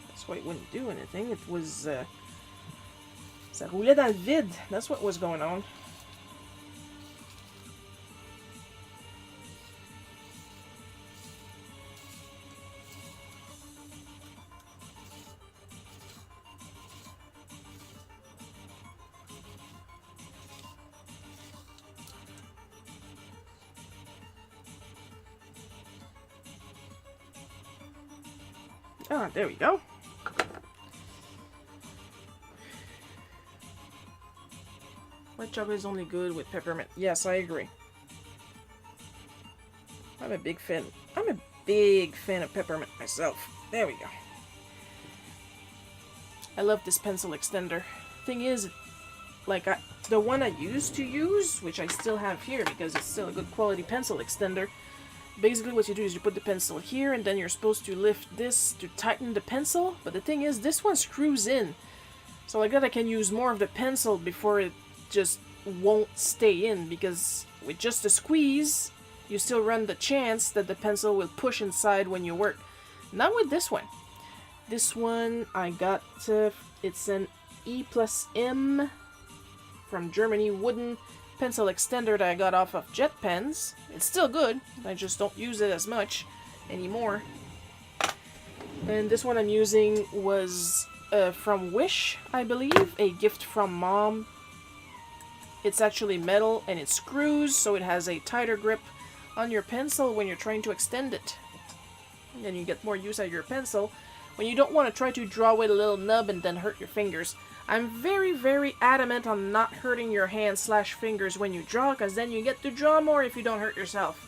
That's why it wouldn't do anything. It was... ça roulait dans le vide. That's what was going on. Ah, there we go. White chocolate is only good with peppermint. Yes, I agree. I'm a big fan of peppermint myself. There we go. I love this pencil extender. Thing is, like the one I used to use, which I still have here because it's still a good quality pencil extender. Basically what you do is you put the pencil here and then you're supposed to lift this to tighten the pencil. But the thing is, this one screws in. So like that I can use more of the pencil before it just won't stay in, because with just a squeeze you still run the chance that the pencil will push inside when you work. Not with this one. This one I got, it's an E+M from Germany wooden pencil extender that I got off of Jet Pens. It's still good, I just don't use it as much anymore. And this one I'm using was from Wish, I believe, a gift from Mom. It's actually metal and it screws, so it has a tighter grip on your pencil when you're trying to extend it. And then you get more use out of your pencil when you don't want to try to draw with a little nub and then hurt your fingers. I'm very, very adamant on not hurting your hands/fingers when you draw, because then you get to draw more if you don't hurt yourself.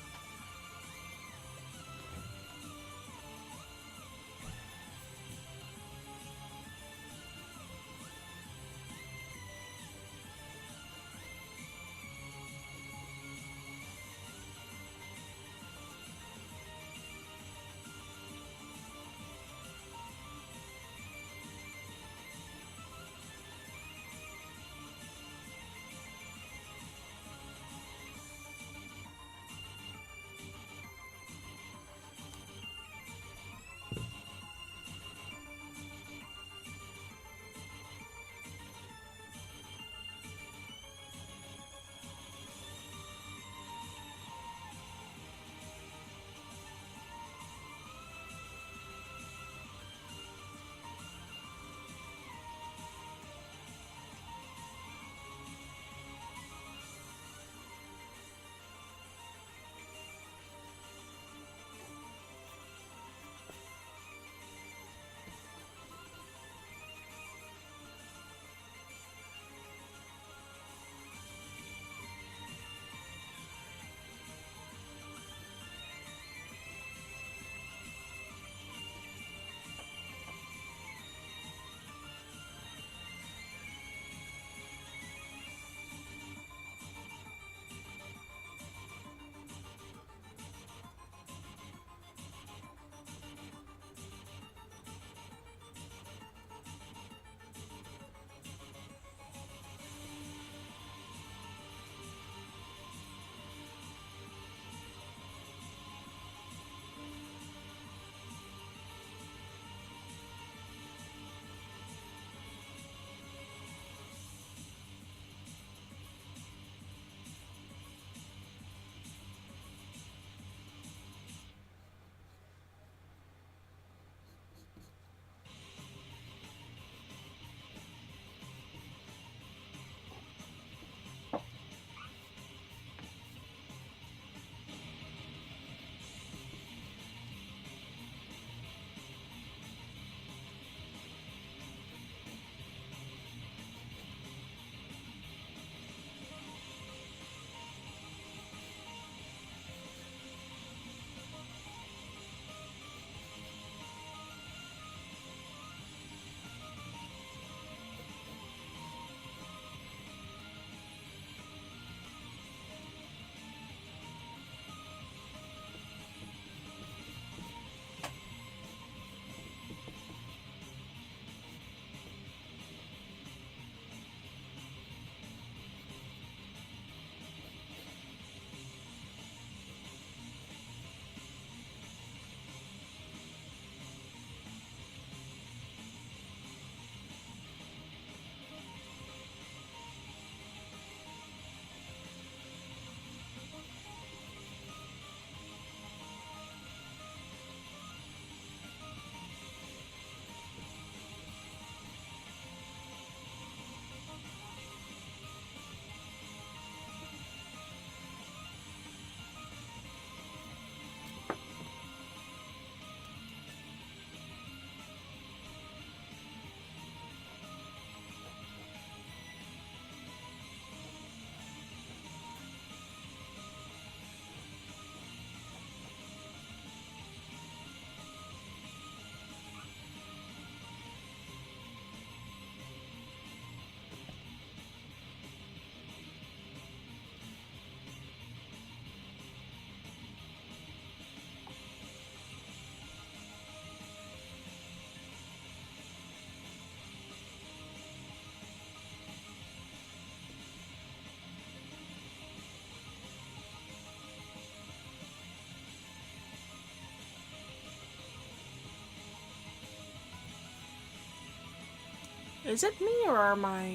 Is it me, or are my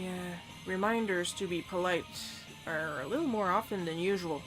reminders to be polite are a little more often than usual?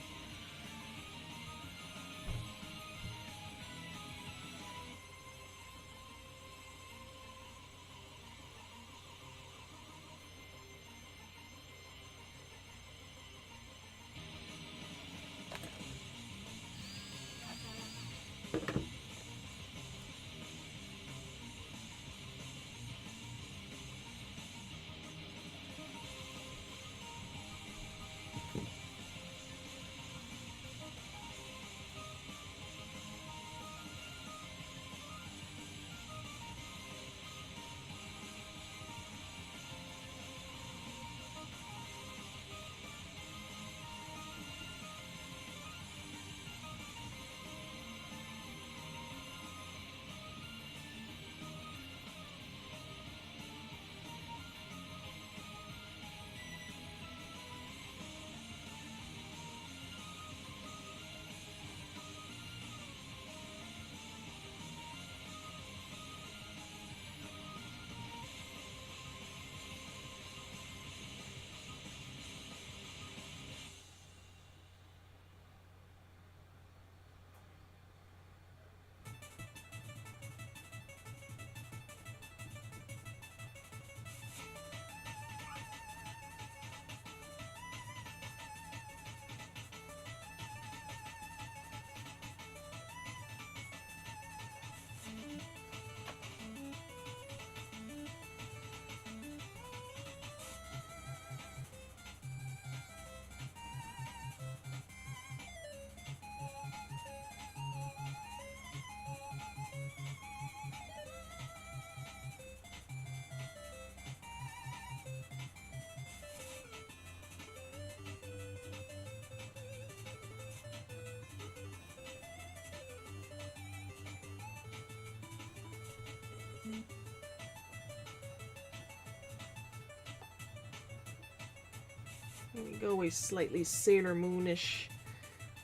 Here we go, a slightly Sailor Moonish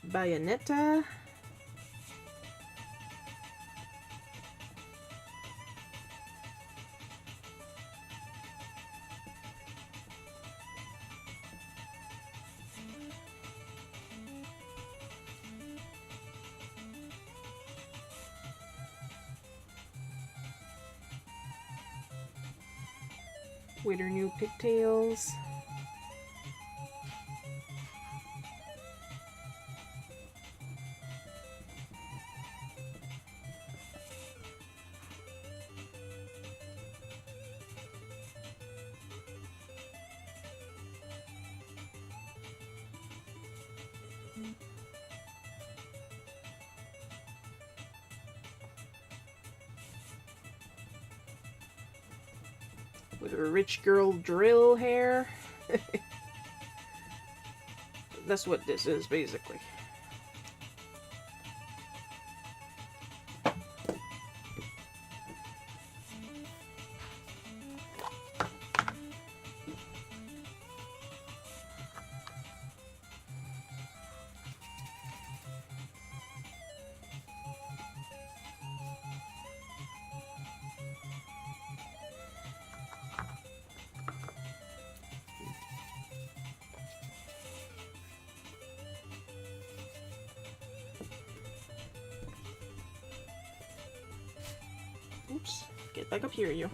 Bayonetta. With her new pigtails. With her rich girl drill hair. That's what this is, basically. Oops, get back up here, you.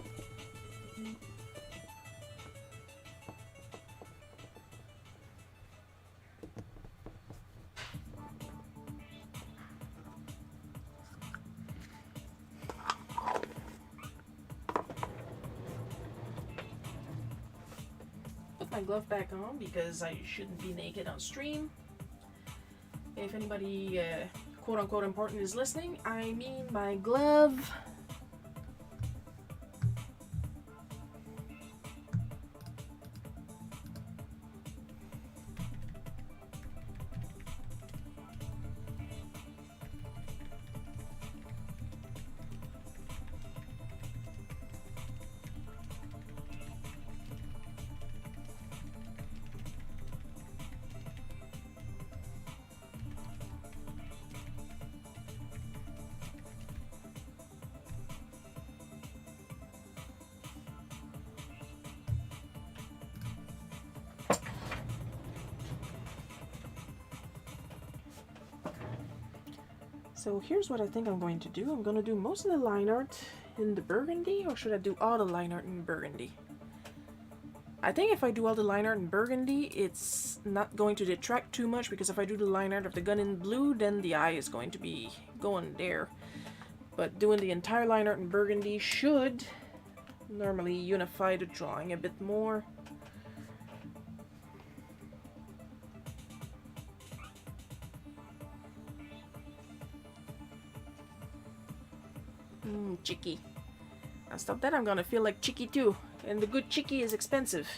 Put my glove back on because I shouldn't be naked on stream. If anybody quote-unquote important is listening, I mean my glove. So here's what I think I'm going to do. I'm going to do most of the line art in the burgundy, or should I do all the line art in burgundy? I think if I do all the line art in burgundy, it's not going to detract too much, because if I do the line art of the gun in blue, then the eye is going to be going there. But doing the entire line art in burgundy should normally unify the drawing a bit more. Chicky. Now stop that, I'm gonna feel like Chicky too. And the good Chicky is expensive.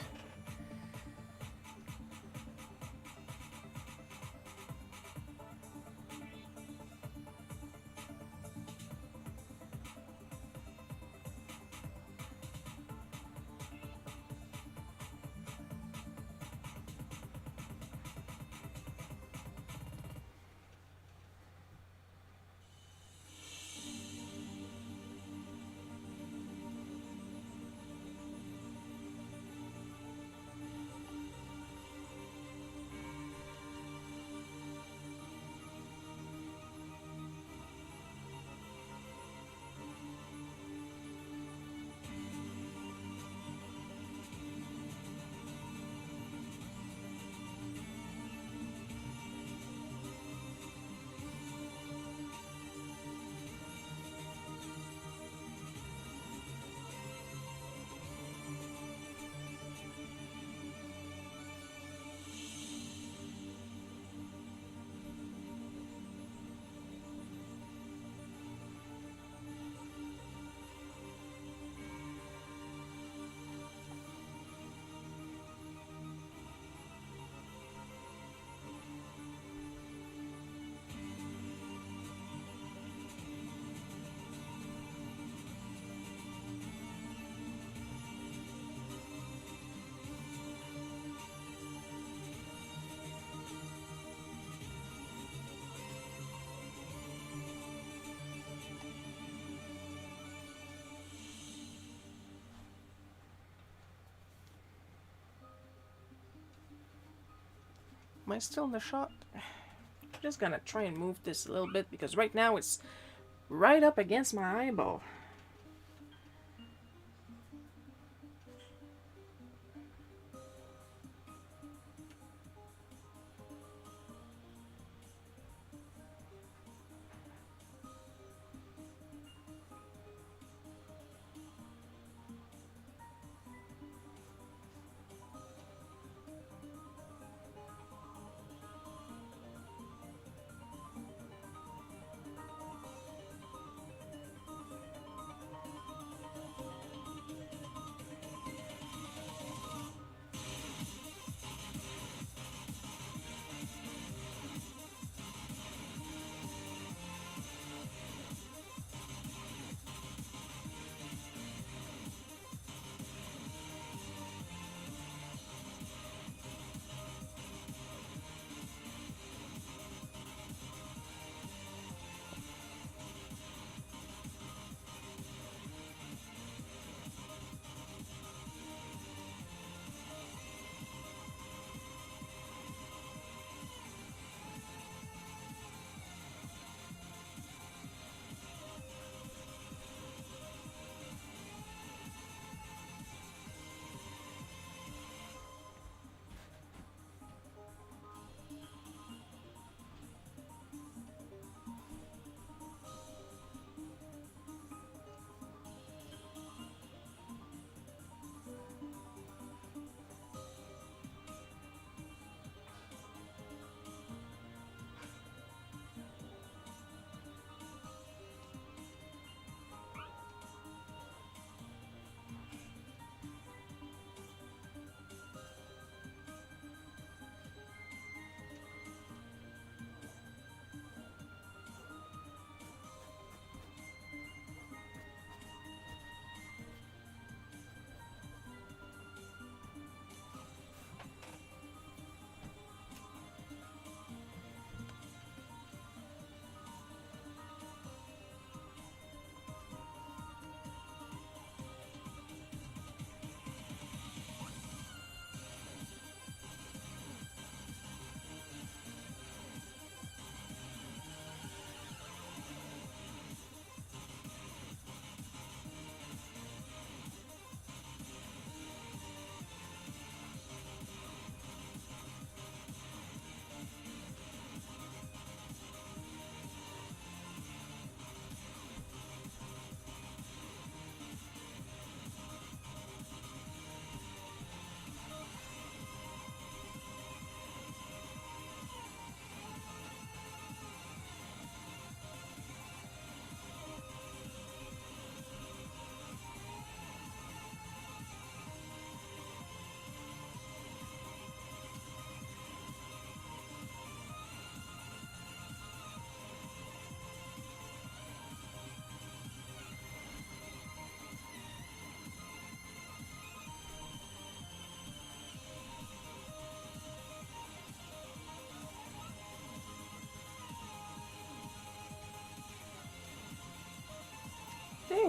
Am I still in the shot? I'm just gonna try and move this a little bit, because right now it's right up against my eyeball.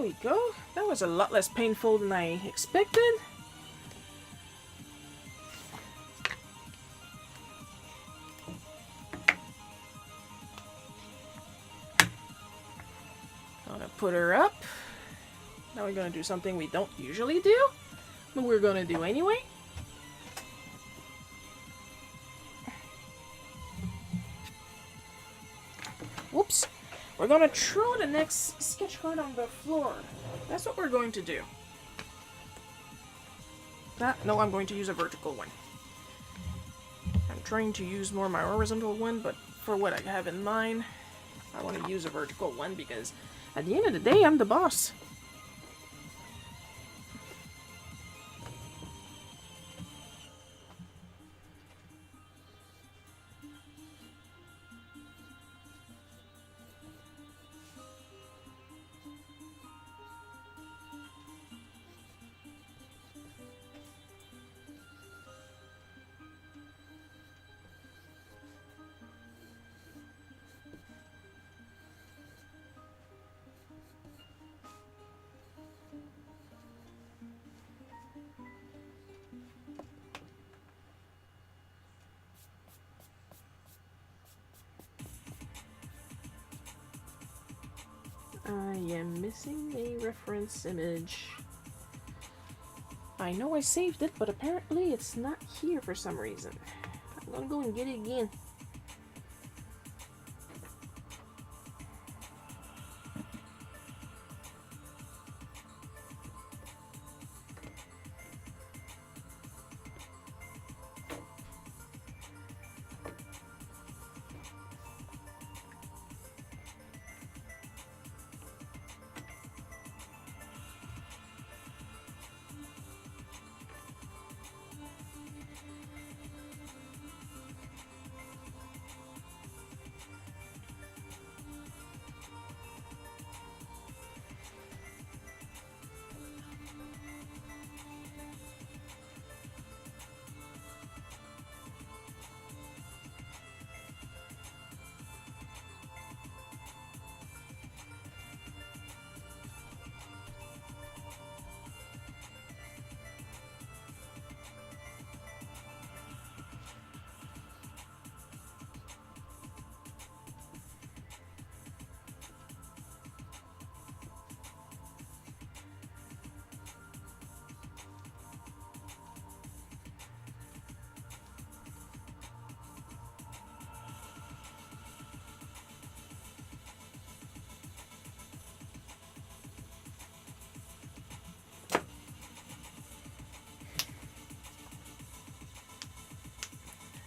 we go. That was a lot less painful than I expected. Gonna put her up. Now we're gonna do something we don't usually do, but we're gonna do anyway. Whoops. We're gonna throw the next sketch card on the floor. That's what we're going to do. No, I'm going to use a vertical one. I'm trying to use more my horizontal one, but for what I have in mind, I want to use a vertical one because at the end of the day, I'm the boss. I am missing a reference image. I know I saved it, but apparently it's not here for some reason. I'm gonna go and get it again.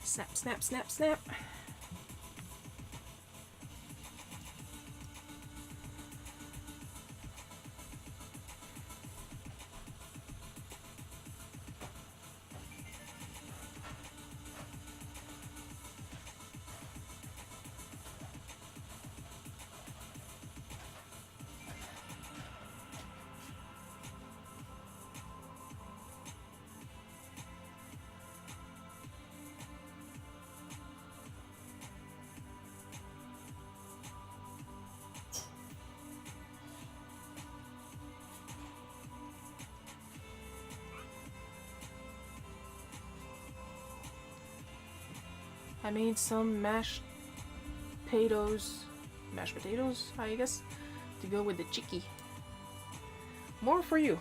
Snap, snap, snap, snap. I made some mashed potatoes, I guess, to go with the chicky. More for you.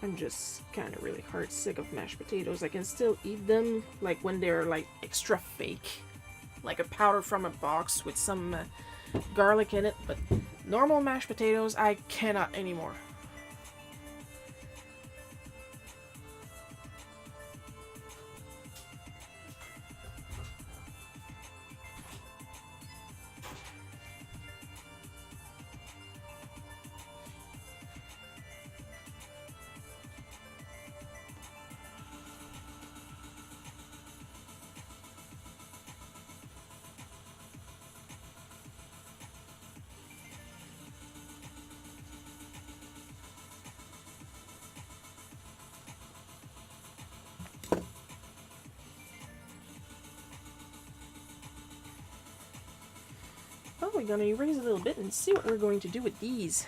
I'm just kind of really heart sick of mashed potatoes. I can still eat them like when they're like extra fake, like a powder from a box with some garlic in it, but normal mashed potatoes I cannot anymore. we're going to erase a little bit and see what we're going to do with these.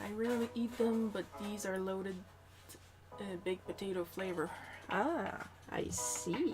I rarely eat them, but these are loaded baked potato flavor. Ah, I see.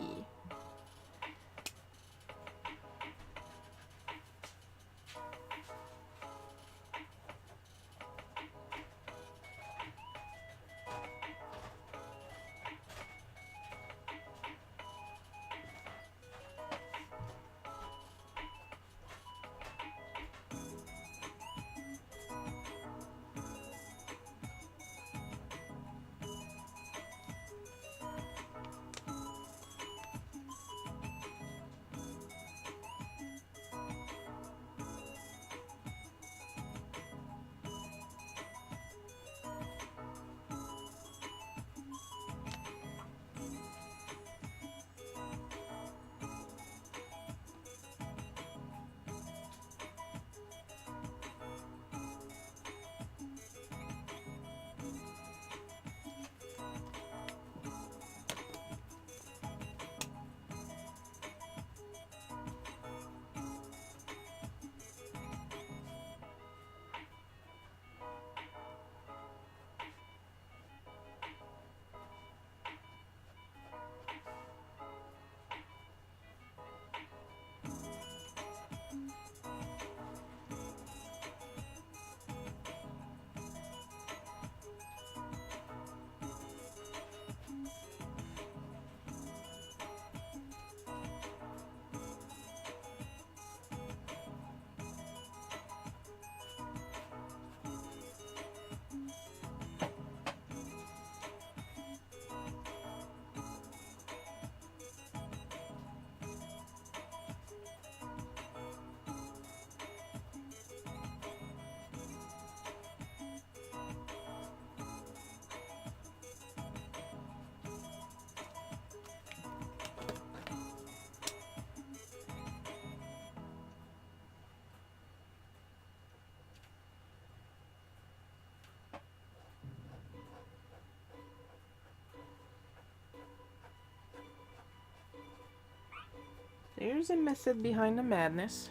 There's a method behind the madness.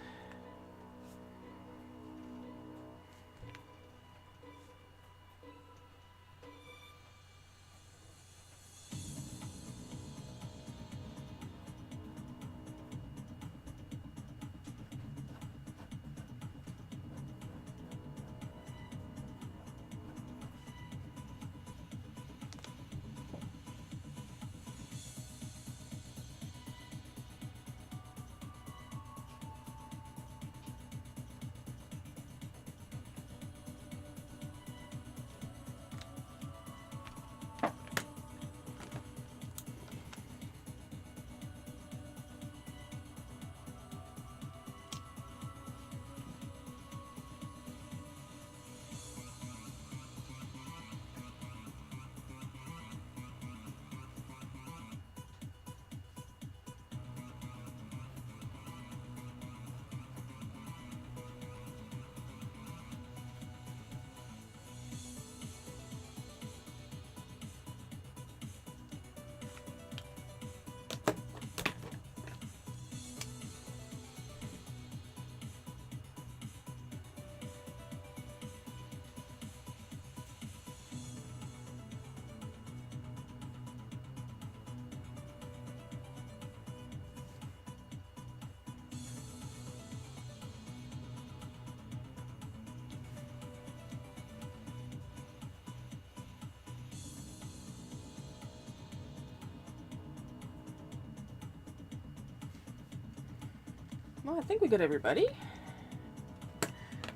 Well, I think we got everybody.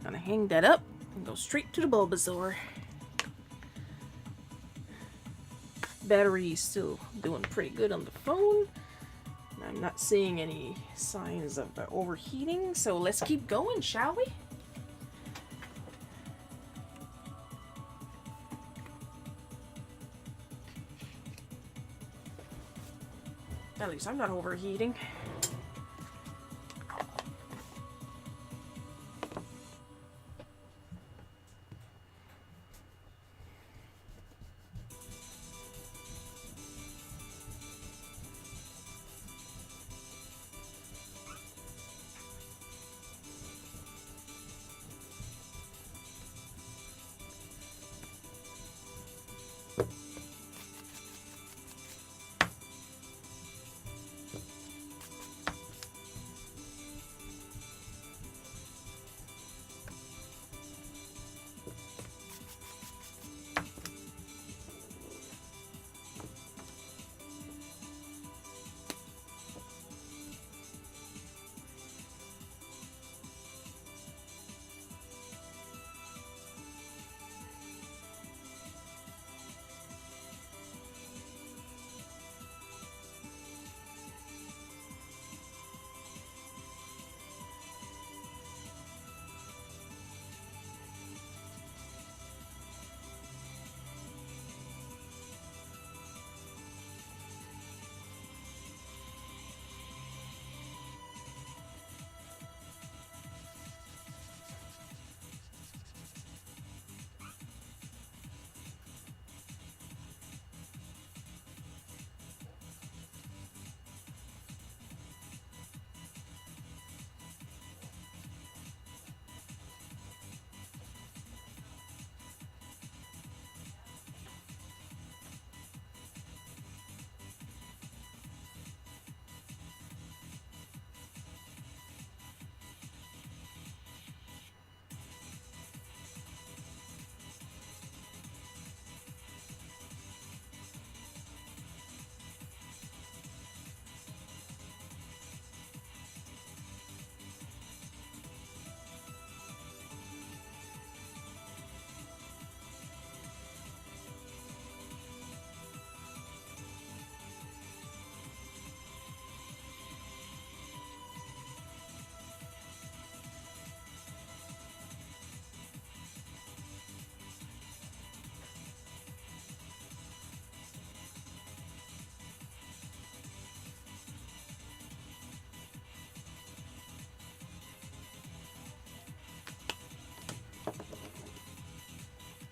Gonna hang that up and go straight to the Bulbasaur. Battery's still doing pretty good on the phone. I'm not seeing any signs of overheating, so let's keep going, shall we? At least I'm not overheating.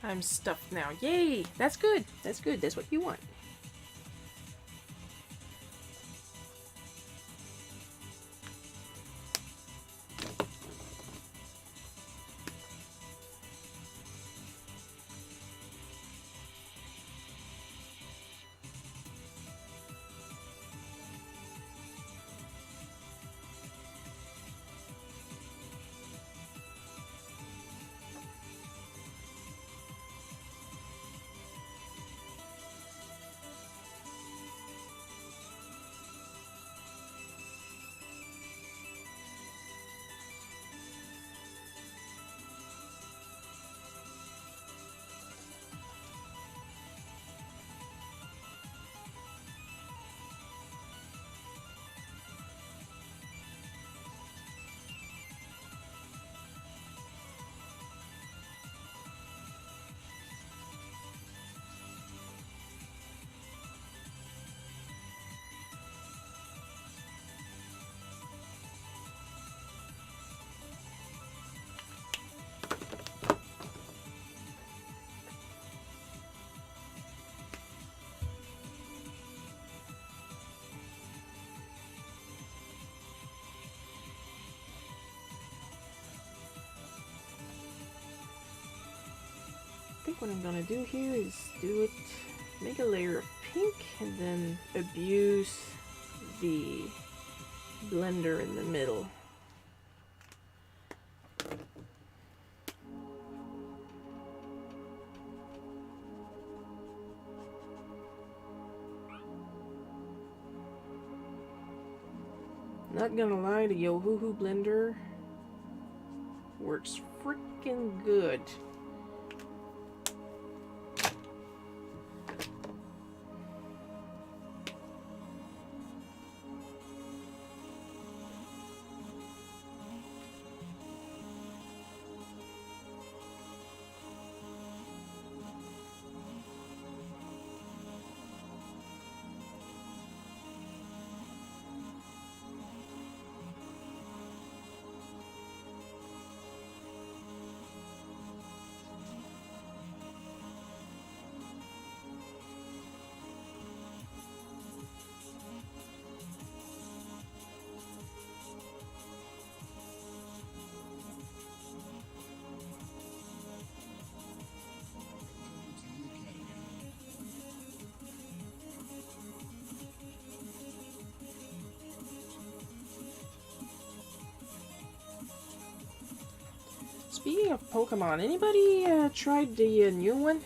I'm stuffed now. Yay! That's good. That's good. That's what you want. I think what I'm gonna do here is make a layer of pink and then abuse the blender in the middle. Not gonna lie, the Yo-Hoo-Hoo blender works freaking good. Speaking of Pokemon, anybody tried the new one?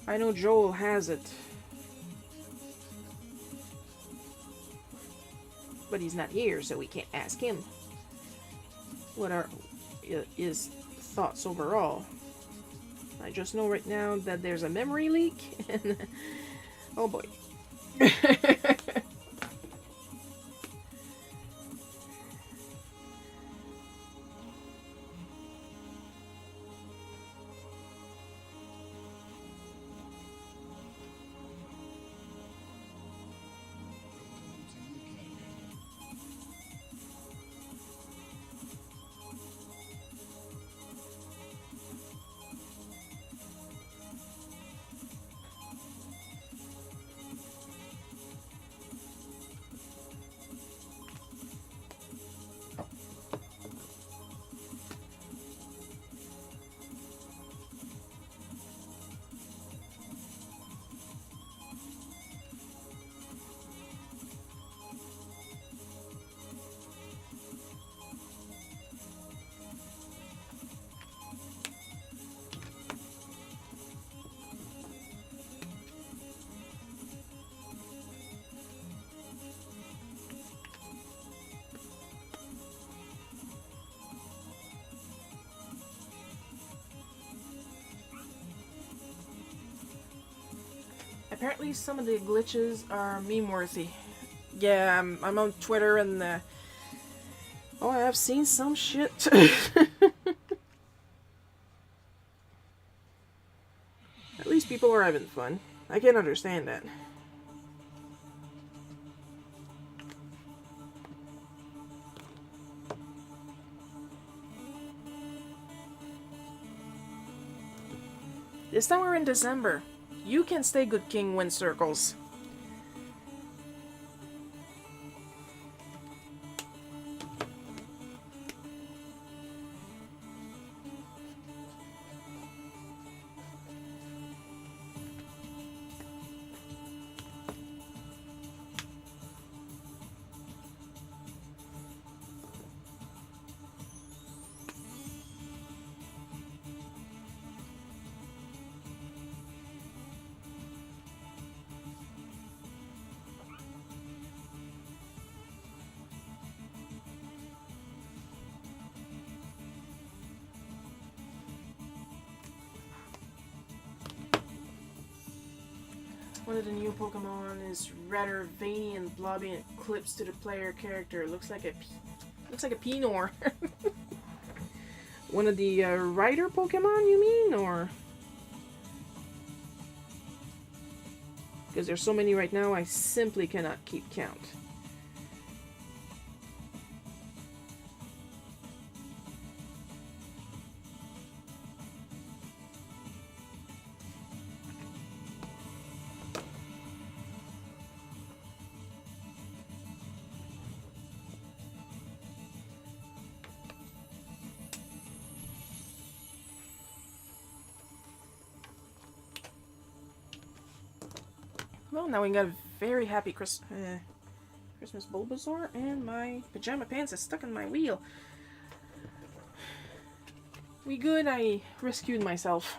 I know Joel has it. But he's not here, so we can't ask him what are his thoughts overall. I just know right now that there's a memory leak, and oh boy. Apparently some of the glitches are meme-worthy. Yeah, I'm on Twitter and oh, I have seen some shit. At least people are having fun. I can understand that. This time we're in December. You can stay good king win circles. One of the new Pokemon is rather veiny and blobby and clips to the player character. Looks like a Pinor. One of the rider Pokemon, you mean, or? Because there's so many right now, I simply cannot keep count. Well, now we got a very happy Christmas Bulbasaur, and my pajama pants is stuck in my wheel. We good, I rescued myself.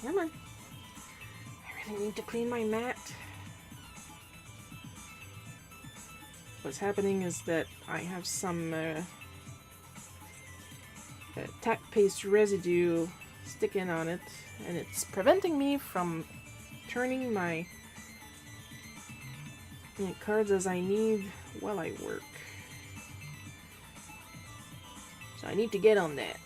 Come on. I really need to clean my mat. What's happening is that I have some tack paste residue sticking on it, and it's preventing me from turning my cards as I need while I work. So I need to get on that.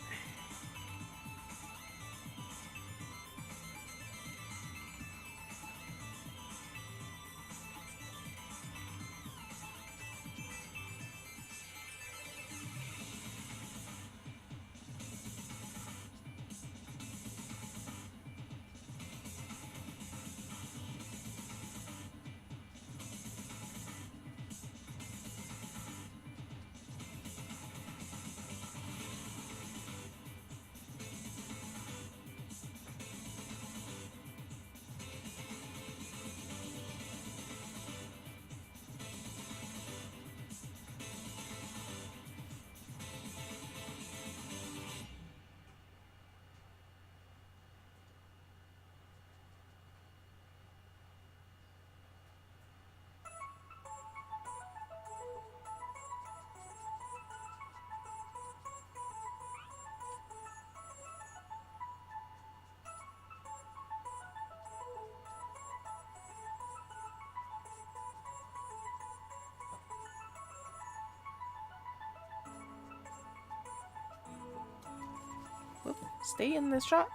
Whoop. Stay in the shot.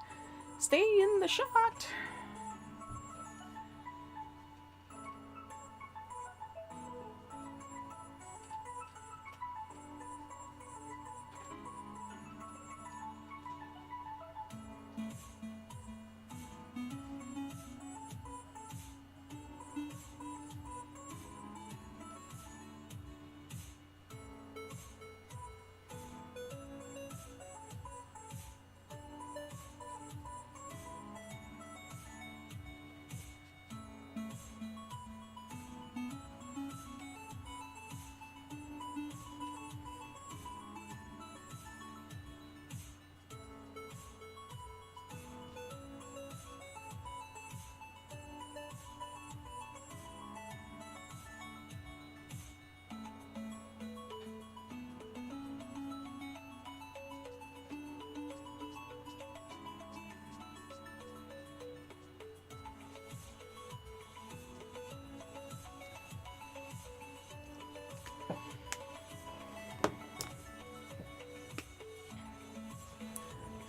Stay in the shot.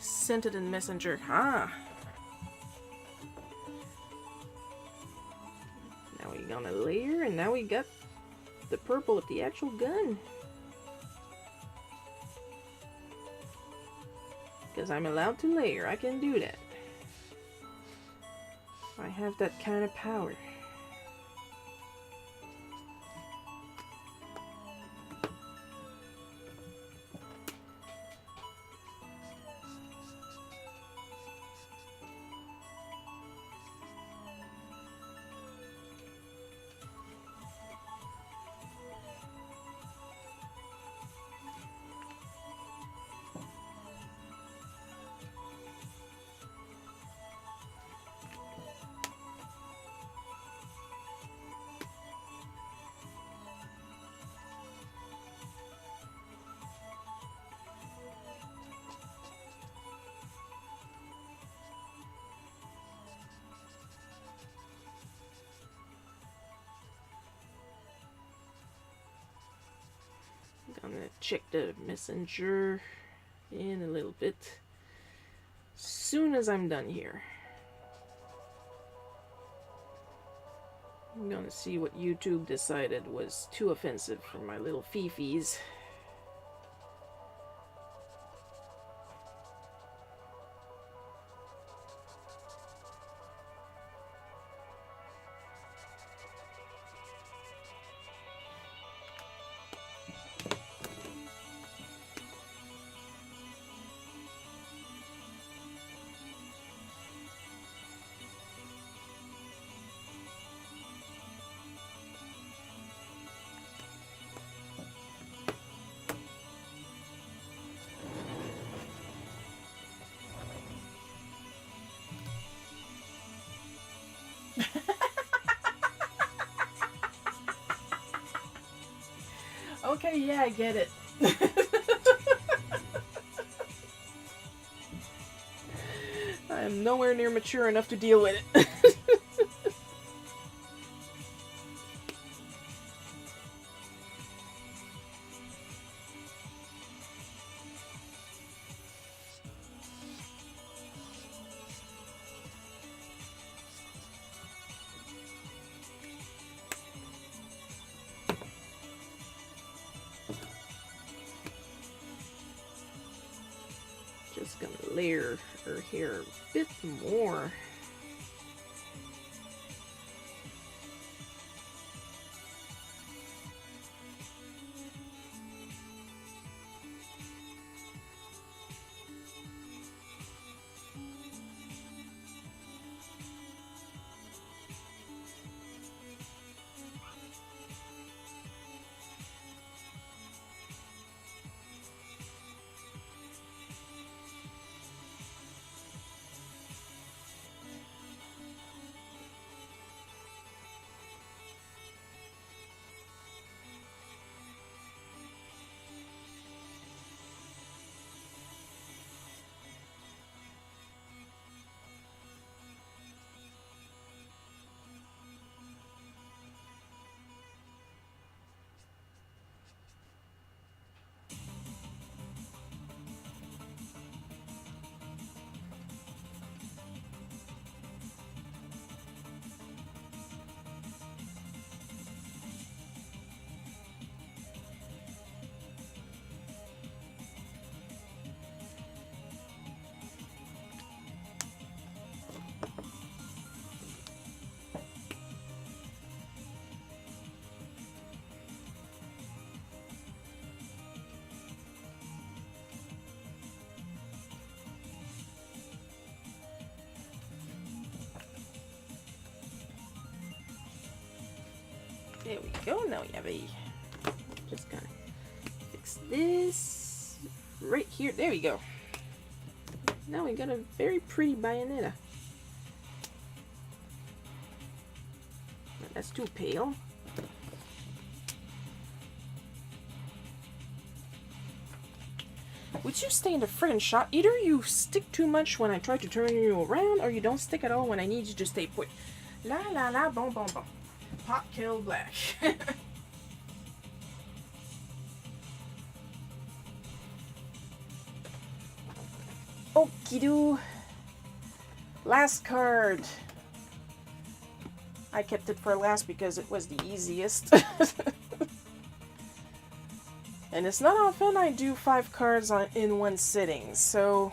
Sent it in Messenger. Ah. Now we got a layer, and now we got the purple of the actual gun. Because I'm allowed to layer, I can do that. I have that kind of power. I'm gonna check the Messenger in a little bit. Soon as I'm done here. I'm gonna see what YouTube decided was too offensive for my little fifis. Okay, yeah, I get it. I am nowhere near mature enough to deal with it. Just gonna layer her hair a bit more. There we go. Now we have a. Just gonna fix this right here. There we go. Now we got a very pretty bayonetta. That's too pale. Would you stay in the friggin' shot? Either you stick too much when I try to turn you around, or you don't stick at all when I need you to stay put. La la la, bon bon bon. Hot kill black. Okie doo. Last card. I kept it for last because it was the easiest. And it's not often I do 5 cards in one sitting, so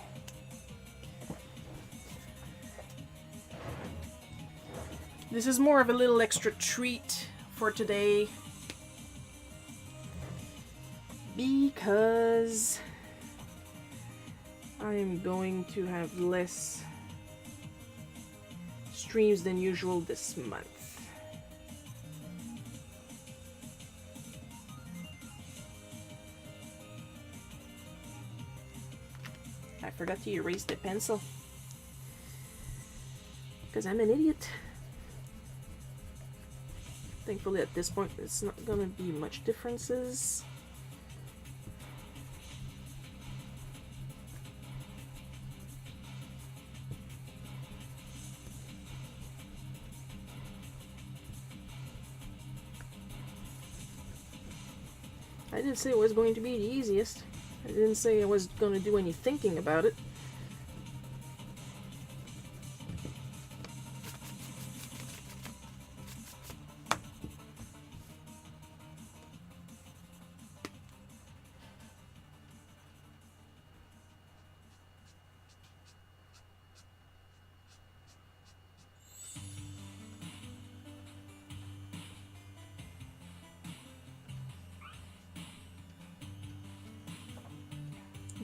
this is more of a little extra treat for today because I'm going to have less streams than usual this month. I forgot to erase the pencil because I'm an idiot. Thankfully at this point it's not gonna be much differences. I didn't say it was going to be the easiest. I didn't say I was going to do any thinking about it.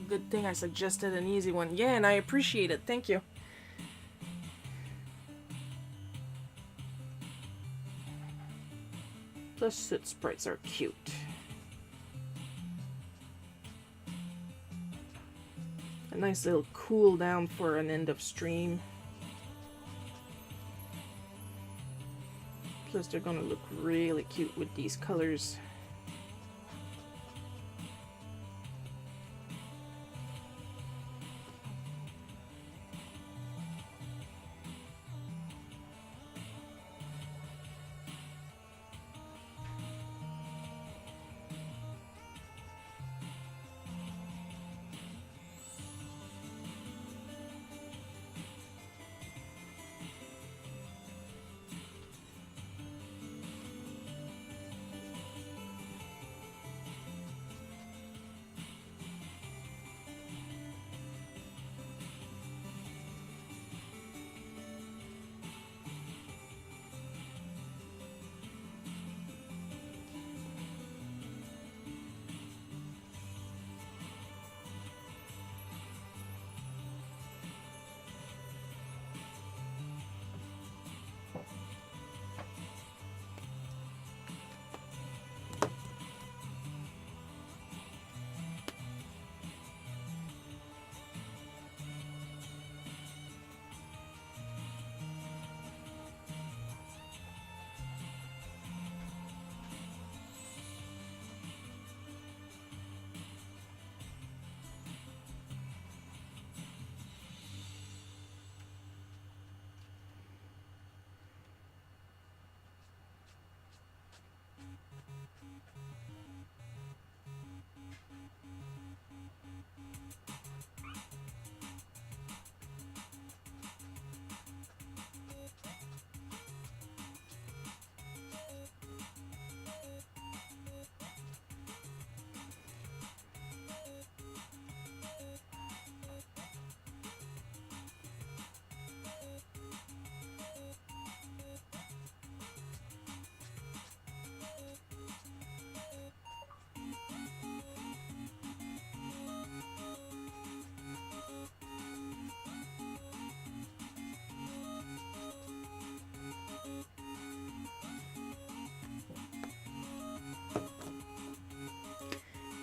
Good thing I suggested an easy one. Yeah, and I appreciate it. Thank you. Plus, Soot sprites are cute. A nice little cool down for an end of stream. Plus they're gonna look really cute with these colors.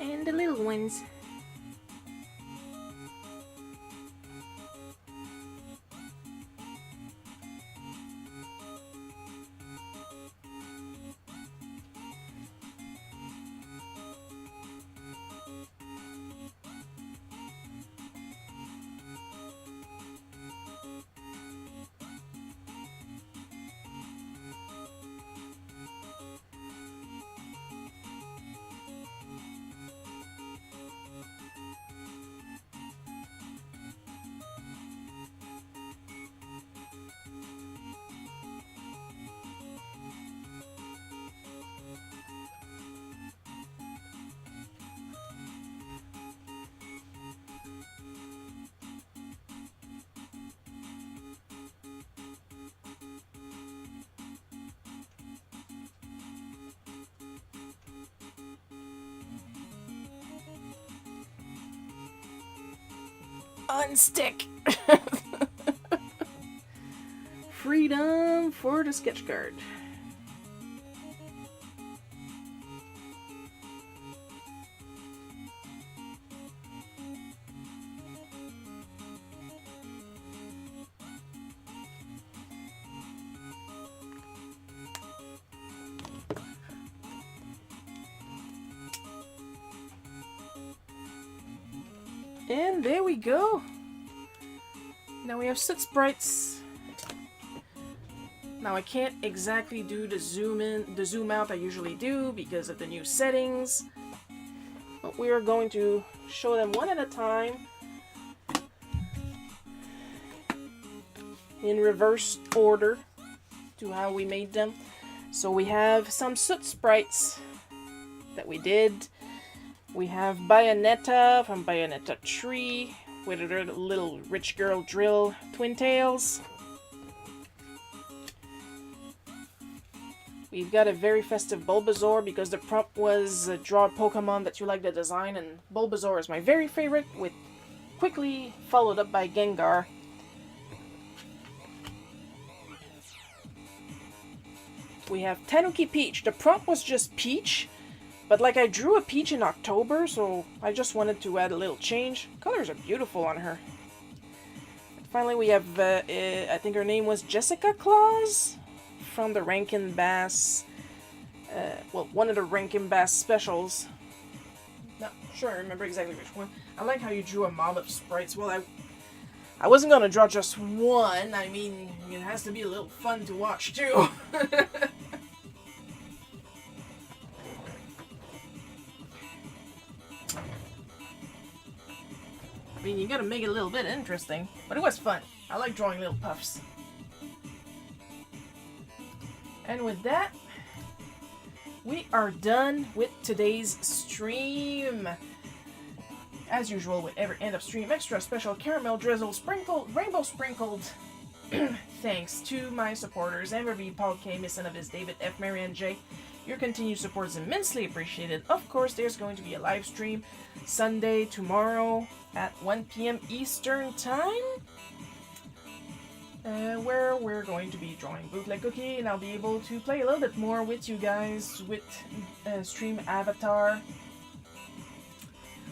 And the little ones. Unstick! Freedom for the sketch card. And there we go. Now we have soot sprites. Now I can't exactly do the zoom in, the zoom out I usually do because of the new settings. But we are going to show them one at a time in reverse order to how we made them. So we have some soot sprites that we did. We have Bayonetta from Bayonetta 3 with her little rich girl drill twin tails. We've got a very festive Bulbasaur because the prompt was draw a Pokemon that you like the design, and Bulbasaur is my very favorite, with quickly followed up by Gengar. We have Tanuki Peach. The prompt was just Peach, but like I drew a Peach in October, so I just wanted to add a little change. Colors are beautiful on her. And finally we have, I think her name was Jessica Claus found the Rankin Bass, well, one of the Rankin Bass specials. Not sure I remember exactly which one. I like how you drew a mob of sprites. Well, I wasn't gonna draw just one. I mean, it has to be a little fun to watch too. I mean, you gotta make it a little bit interesting, but it was fun. I like drawing little puffs. And with that, we are done with today's stream. As usual, with every end of stream, extra special caramel drizzle sprinkled, rainbow sprinkled. Thanks to my supporters, Amber B, Paul K, Miss Anavis, David F, Marianne J. Your continued support is immensely appreciated. Of course, there's going to be a live stream Sunday tomorrow at 1 p.m. Eastern Time, where we're going to be drawing Bootleg Cookie, and I'll be able to play a little bit more with you guys with Stream Avatar.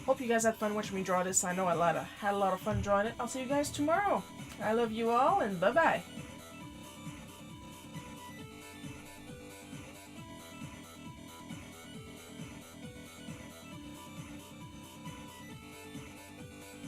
Hope you guys had fun watching me draw this. I know I had a lot of fun drawing it. I'll see you guys tomorrow. I love you all, and bye-bye.